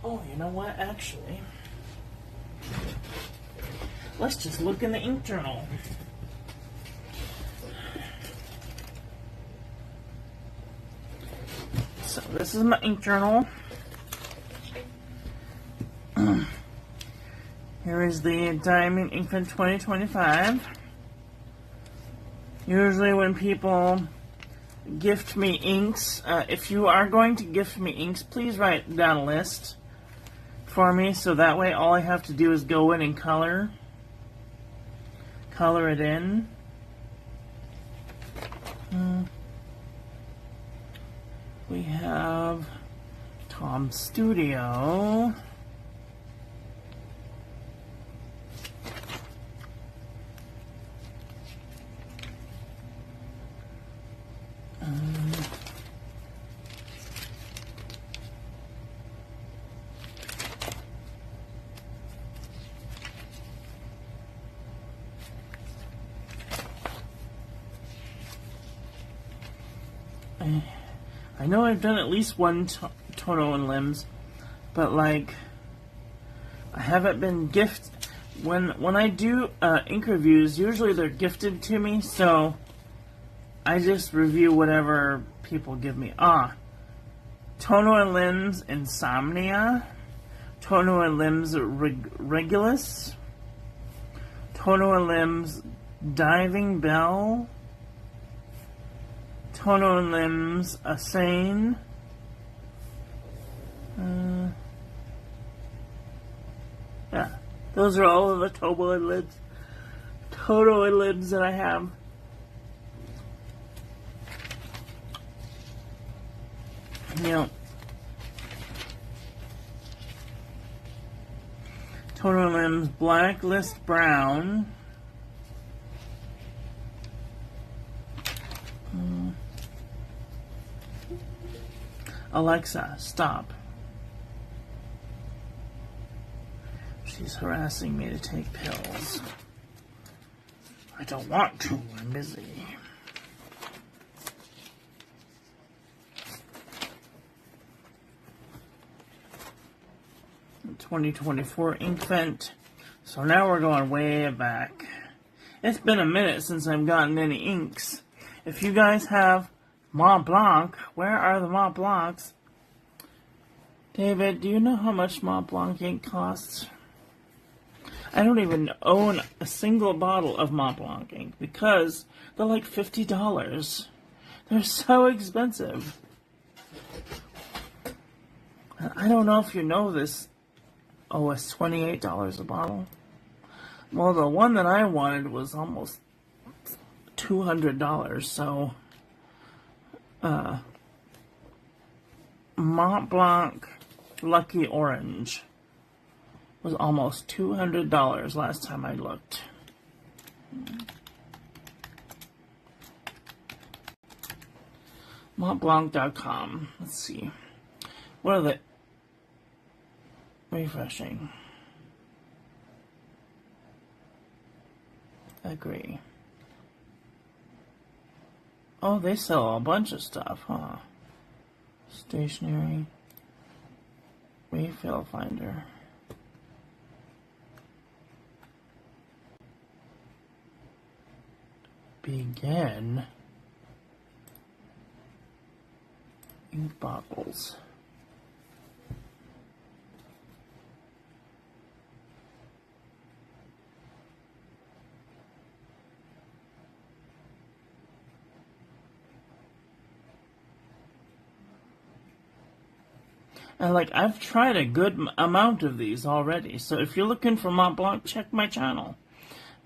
Oh, you know what? Actually, let's just look in the ink journal. So this is my ink journal. Here is the Diamond Inkman 2025. Usually when people gift me inks, if you are going to gift me inks, please write down a list for me, so that way all I have to do is go in and color it in. We have Tom Studio. I know I've done at least one Tono and Limbs, but like I haven't been when I do ink reviews, usually they're gifted to me, so I just review whatever people give me. Tono and Limbs Insomnia, Tono and Limbs Regulus, Tono and Limbs Diving Bell, Tono and Limbs Asane. Yeah, those are all of the Tono and Limbs that I have. You know, Tono and Limbs Blacklist Brown. Alexa, stop. She's harassing me to take pills. I don't want to, I'm busy. The 2024 Inkvent. So now we're going way back. It's been a minute since I've gotten any inks. If you guys have Mont Blanc, where are the Mont Blancs? David, do you know how much Mont Blanc ink costs? I don't even own a single bottle of Mont Blanc ink because they're like $50. They're so expensive. I don't know if you know this. Oh, it's $28 a bottle. Well, the one that I wanted was almost $200, so Mont Blanc Lucky Orange was almost $200 last time I looked. Montblanc.com. Let's see. What are they? Refreshing. Agree. Oh, they sell a bunch of stuff, huh? Stationery. Refill finder. Begin. Ink bottles. And I've tried a good amount of these already. So if you're looking for Mont Blanc, check my channel.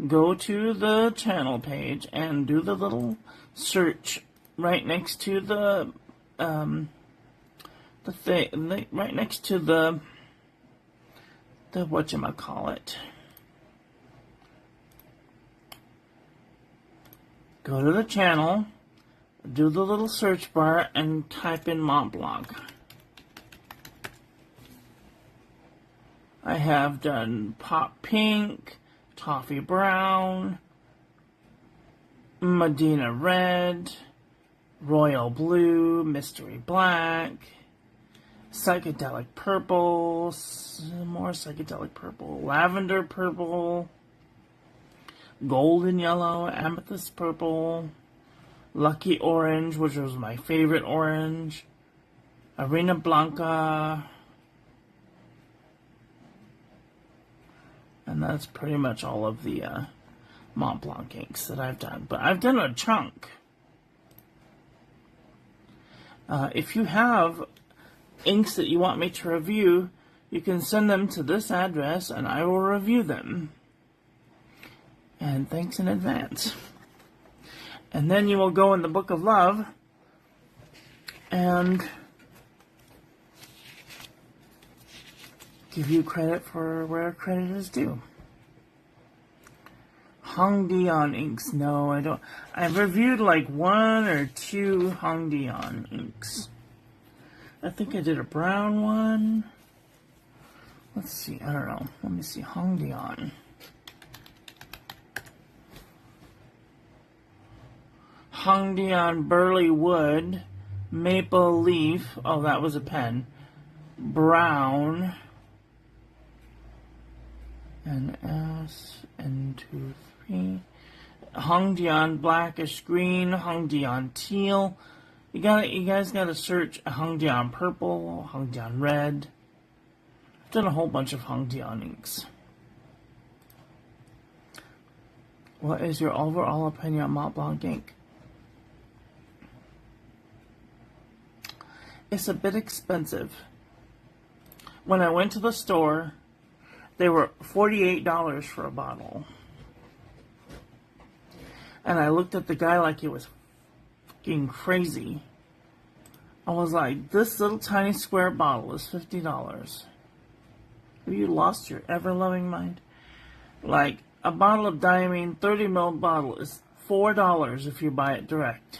Go to the channel page and do the little search right next to the thing, right next to the whatchamacallit. Go to the channel, do the little search bar, and type in Mont Blanc. I have done Pop Pink, Toffee Brown, Medina Red, Royal Blue, Mystery Black, Psychedelic Purple, some more Psychedelic Purple, Lavender Purple, Golden Yellow, Amethyst Purple, Lucky Orange, which was my favorite orange, Arena Blanca, and that's pretty much all of the Mont Blanc inks that I've done. But I've done a chunk. If you have inks that you want me to review, you can send them to this address and I will review them. And thanks in advance. And then you will go in the Book of Love and give you credit for where credit is due. Hong Dion inks. No, I don't. I've reviewed 1 or 2 Hong Dion inks. I think I did a brown one. Let's see. I don't know. Let me see. Hong Dion. Hong Dion Burley Wood. Maple Leaf. Oh, that was a pen. Brown. NS, N23, Hong Dion Blackish Green, Hong Dion Teal. You guys gotta search Hong Dion Purple, Hong Dion Red. I've done a whole bunch of Hong Dion inks. What is your overall opinion on Mont Blanc ink? It's a bit expensive. When I went to the store, they were $48 for a bottle. And I looked at the guy like he was fucking crazy. I was like, this little tiny square bottle is $50. Have you lost your ever-loving mind? A bottle of Diamine 30 ml bottle is $4 if you buy it direct.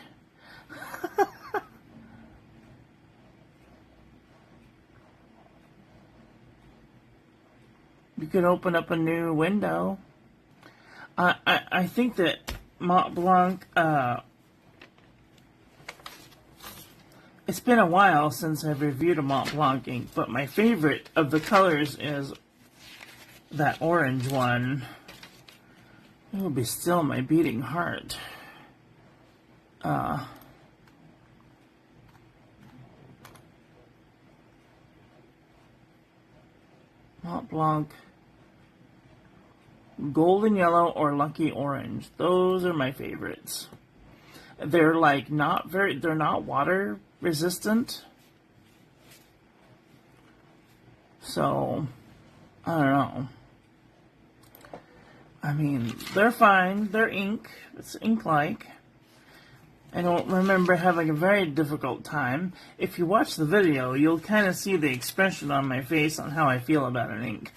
You could open up a new window. I think that Mont Blanc, it's been a while since I've reviewed a Mont Blanc ink, but my favorite of the colors is that orange one. It will be still my beating heart. Mont Blanc Golden Yellow or Lucky Orange. Those are my favorites. They're they're not water resistant. So, I don't know. I mean, they're fine. They're ink. It's ink-like. I don't remember having a very difficult time. If you watch the video, you'll kind of see the expression on my face on how I feel about an ink.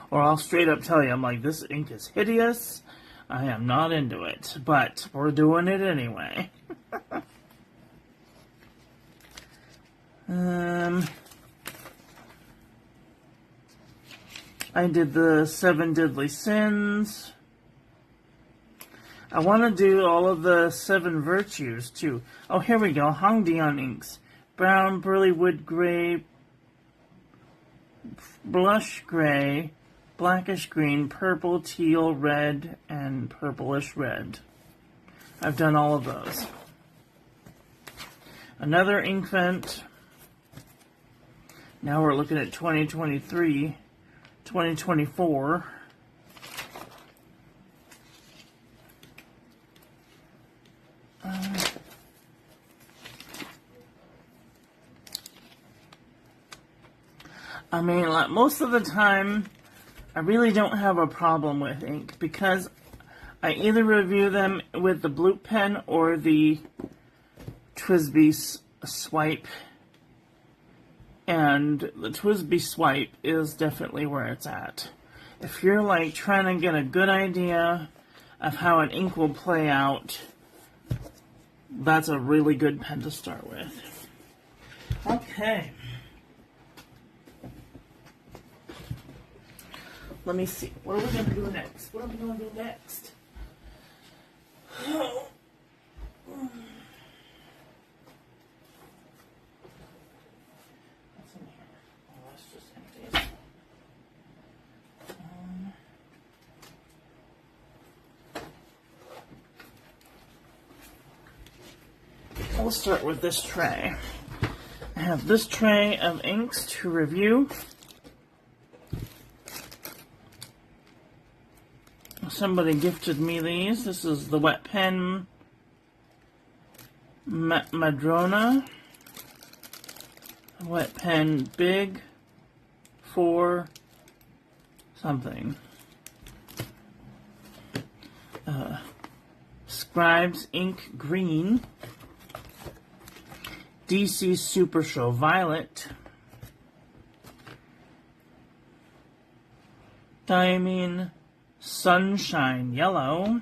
Or I'll straight up tell you, I'm like, this ink is hideous. I am not into it, but we're doing it anyway. I did the 7 Deadly Sins. I want to do all of the 7 Virtues, too. Oh, here we go. Hongdian inks. Brown, burly wood gray, blush gray, blackish green, purple, teal, red, and purplish red. I've done all of those. Another ink vent. Now we're looking at 2023, 2024. I mean, like, most of the time, I really don't have a problem with ink because I either review them with the Blue Pen or the TWSBI Swipe. And the TWSBI Swipe is definitely where it's at. If you're like trying to get a good idea of how an ink will play out, that's a really good pen to start with. Okay. Let me see. What are we going to do next? What are we going to do next? Oh. What's in here? Oh, that's just empty. We'll start with this tray. I have this tray of inks to review. Somebody gifted me these. This is the Wet Pen Madrona. Wet Pen Big for something. Scribes Ink Green. DC Super Show Violet. Diamine Sunshine Yellow.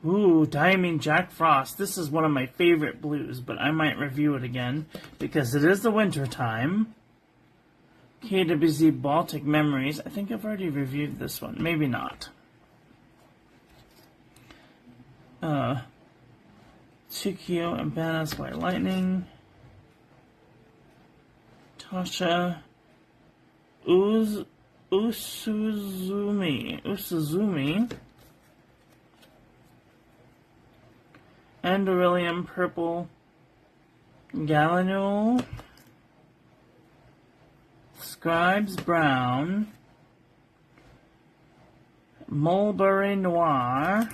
Ooh, Diamine Jack Frost. This is one of my favorite blues, but I might review it again because it is the winter time. KWZ Baltic Memories. I think I've already reviewed this one. Maybe not. Tsukio and Badass White Lightning. Tasha Usuzumi. Andorilium Purple Gallinule. Scribes Brown. Mulberry Noir.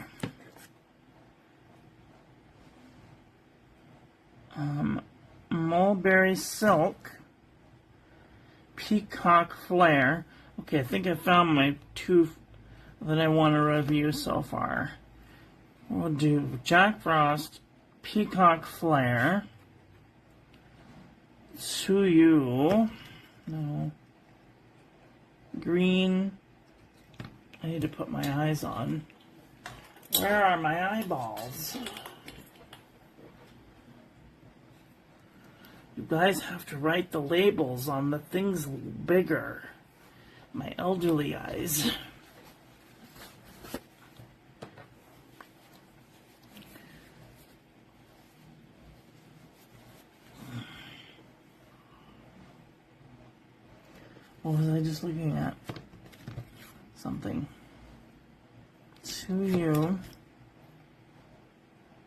Mulberry Silk. Peacock Flare. Okay, I think I found my 2 that I want to review so far. We'll do Jack Frost, Peacock Flare, Tsuyu, no, Green. I need to put my eyes on. Where are my eyeballs? You guys have to write the labels on the things bigger. My elderly eyes. What was I just looking at? Something. To you.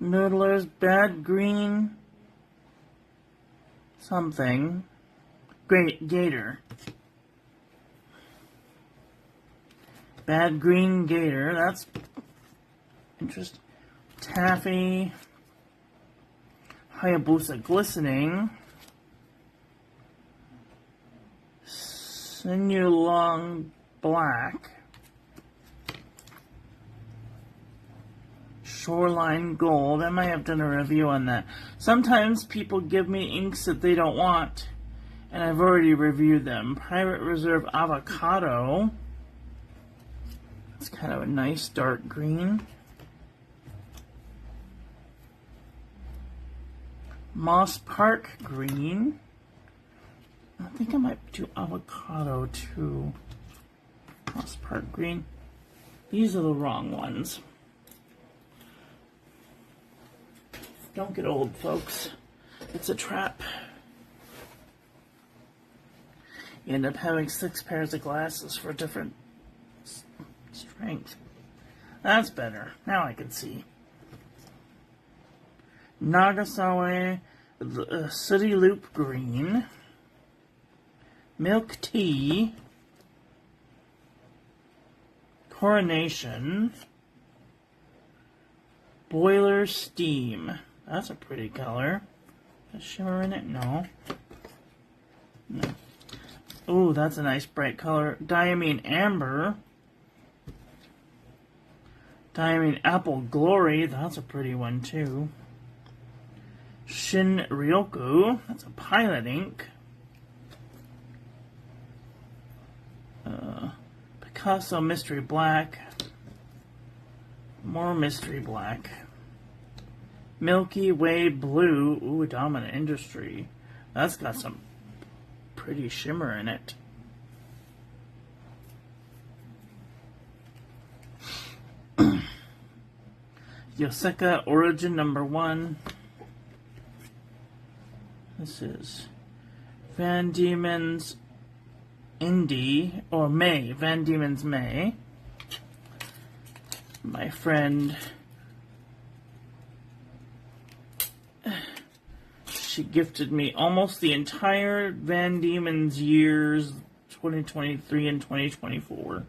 Noodlers, Bad Green. Something. Great Gator. Bad Green Gator. That's interesting. Taffy. Hayabusa Glistening. Sinew Long Black. Shoreline Gold. I might have done a review on that. Sometimes people give me inks that they don't want, and I've already reviewed them. Pirate Reserve Avocado. It's kind of a nice dark green. Moss Park green. I think I might do avocado too. Moss Park green. These are the wrong ones. Don't get old, folks. It's a trap. You end up having 6 pairs of glasses for different strength. That's better. Now I can see. Nagasawa City Loop green. Milk tea. Coronation. Boiler steam. That's a pretty color. A shimmer in it? No. No. Ooh, that's a nice bright color. Diamine amber. Diamine apple glory. That's a pretty one too. Shin Ryoku. That's a pilot ink. Picasso mystery black. More mystery black. Milky Way blue. Ooh, dominant industry. That's got some pretty shimmer in it. Yoseka Origin #1. This is Van Diemen's Indie, or May. Van Diemen's May. My friend, she gifted me almost the entire Van Diemen's years, 2023 and 2024.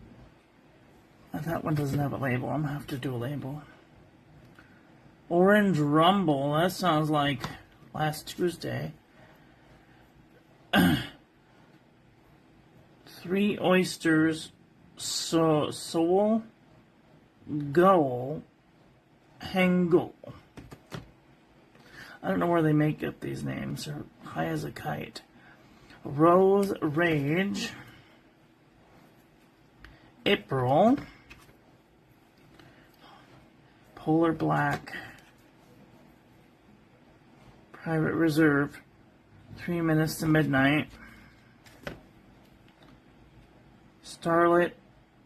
That one doesn't have a label. I'm going to have to do a label. Orange Rumble. That sounds like last Tuesday. 3 oysters, soul, gull, hangul. I don't know where they make up these names. They're high as a kite. Rose Rage. April. Polar Black. Private Reserve. 3 minutes to midnight. Starlit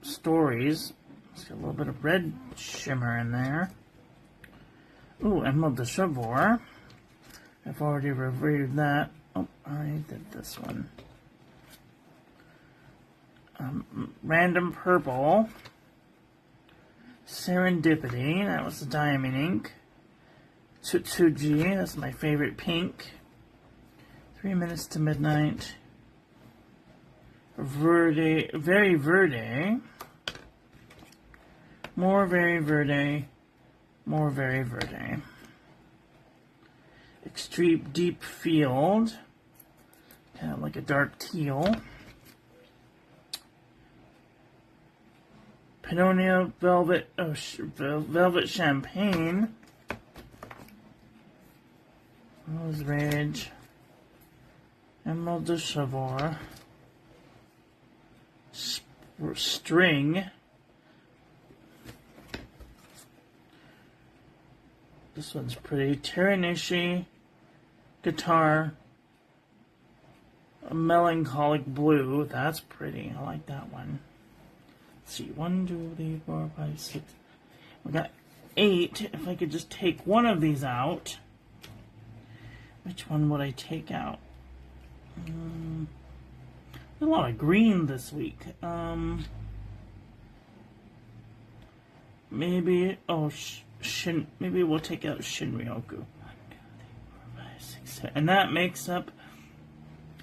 Stories. It's got a little bit of red shimmer in there. Ooh, Emerald de Chevrolet. I've already reviewed that. Oh, I already did this one. Random Purple. Serendipity. That was the diamond ink. Tsutsuji. That's my favorite pink. 3 minutes to midnight. Verde. Very Verde. More Very Verde. More Very Verde. Extreme Deep Field. Kind of like a dark teal. Pannonia Velvet. Oh, Velvet Champagne. Rose Rage. Emerald de Chevrolet. String. This one's pretty. Teranishi Guitar. A Melancholic Blue. That's pretty. I like that one. Let's see. 1, 2, 3, 4, 5, 6. We got 8. If I could just take one of these out. Which one would I take out? A lot of green this week. Maybe, maybe we'll take out Shinryoku. 1, 2, 3, 4, 5, 6, 7. And that makes up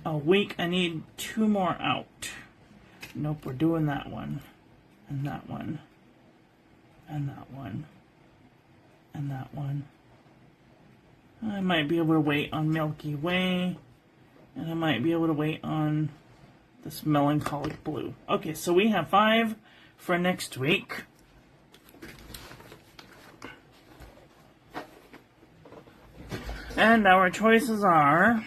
a week. I need 2 more out. Nope, we're doing that one. And that one. And that one. And that one. I might be able to wait on Milky Way. And I might be able to wait on this Melancholic Blue. Okay, so we have 5 for next week. And our choices are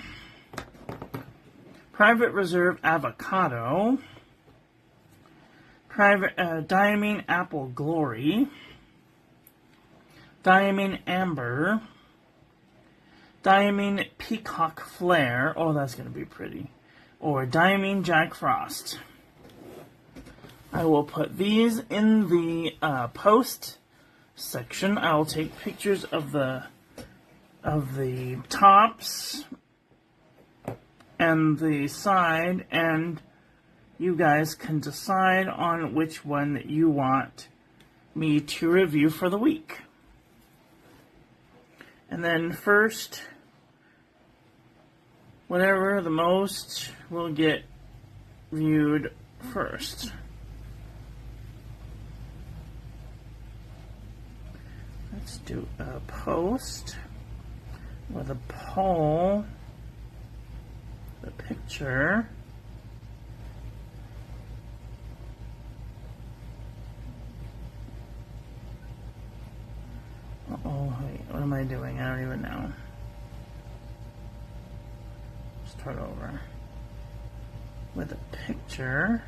Private Reserve Avocado, Diamine Apple Glory, Diamine Amber, Diamine Peacock Flare, oh that's going to be pretty, or Diamine Jack Frost. I will put these in the post section. I will take pictures of the tops and the side, and you guys can decide on which one that you want me to review for the week. And then first, whatever the most will get viewed first. Let's do a post with a poll, the picture. Uh-oh, wait, what am I doing? I don't even know. Start over. With a picture.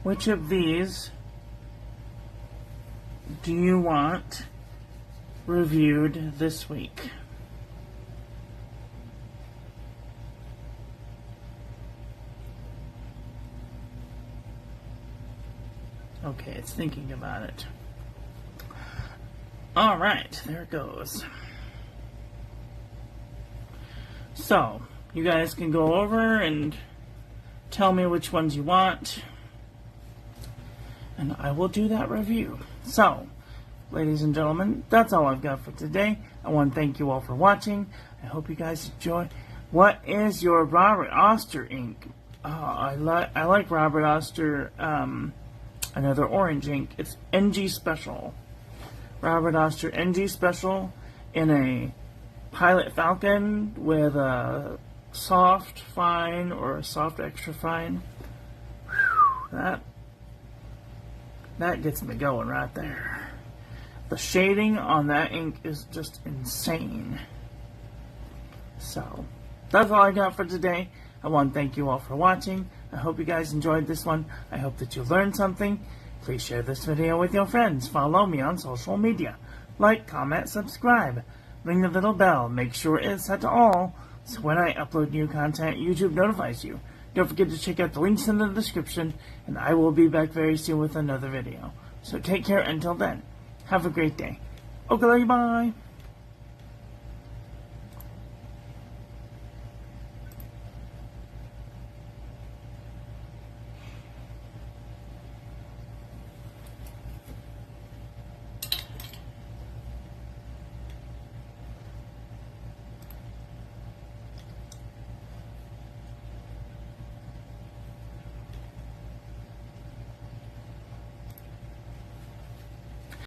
Which of these do you want reviewed this week? Okay, it's thinking about it. Alright, there it goes. So, you guys can go over and tell me which ones you want, and I will do that review. So, ladies and gentlemen, that's all I've got for today. I want to thank you all for watching. I hope you guys enjoy. What is your Robert Oster ink? Oh, I like Robert Oster, another orange ink. It's NG Special. Robert Oster NG Special in a Pilot Falcon with a soft fine or a soft extra fine. Whew, that gets me going right there. The shading on that ink is just insane. So, that's all I got for today. I want to thank you all for watching. I hope you guys enjoyed this one. I hope that you learned something. Please share this video with your friends. Follow me on social media. Like, comment, subscribe. Ring the little bell. Make sure it's set to all, so when I upload new content, YouTube notifies you. Don't forget to check out the links in the description, and I will be back very soon with another video. So take care until then. Have a great day. Okay, bye.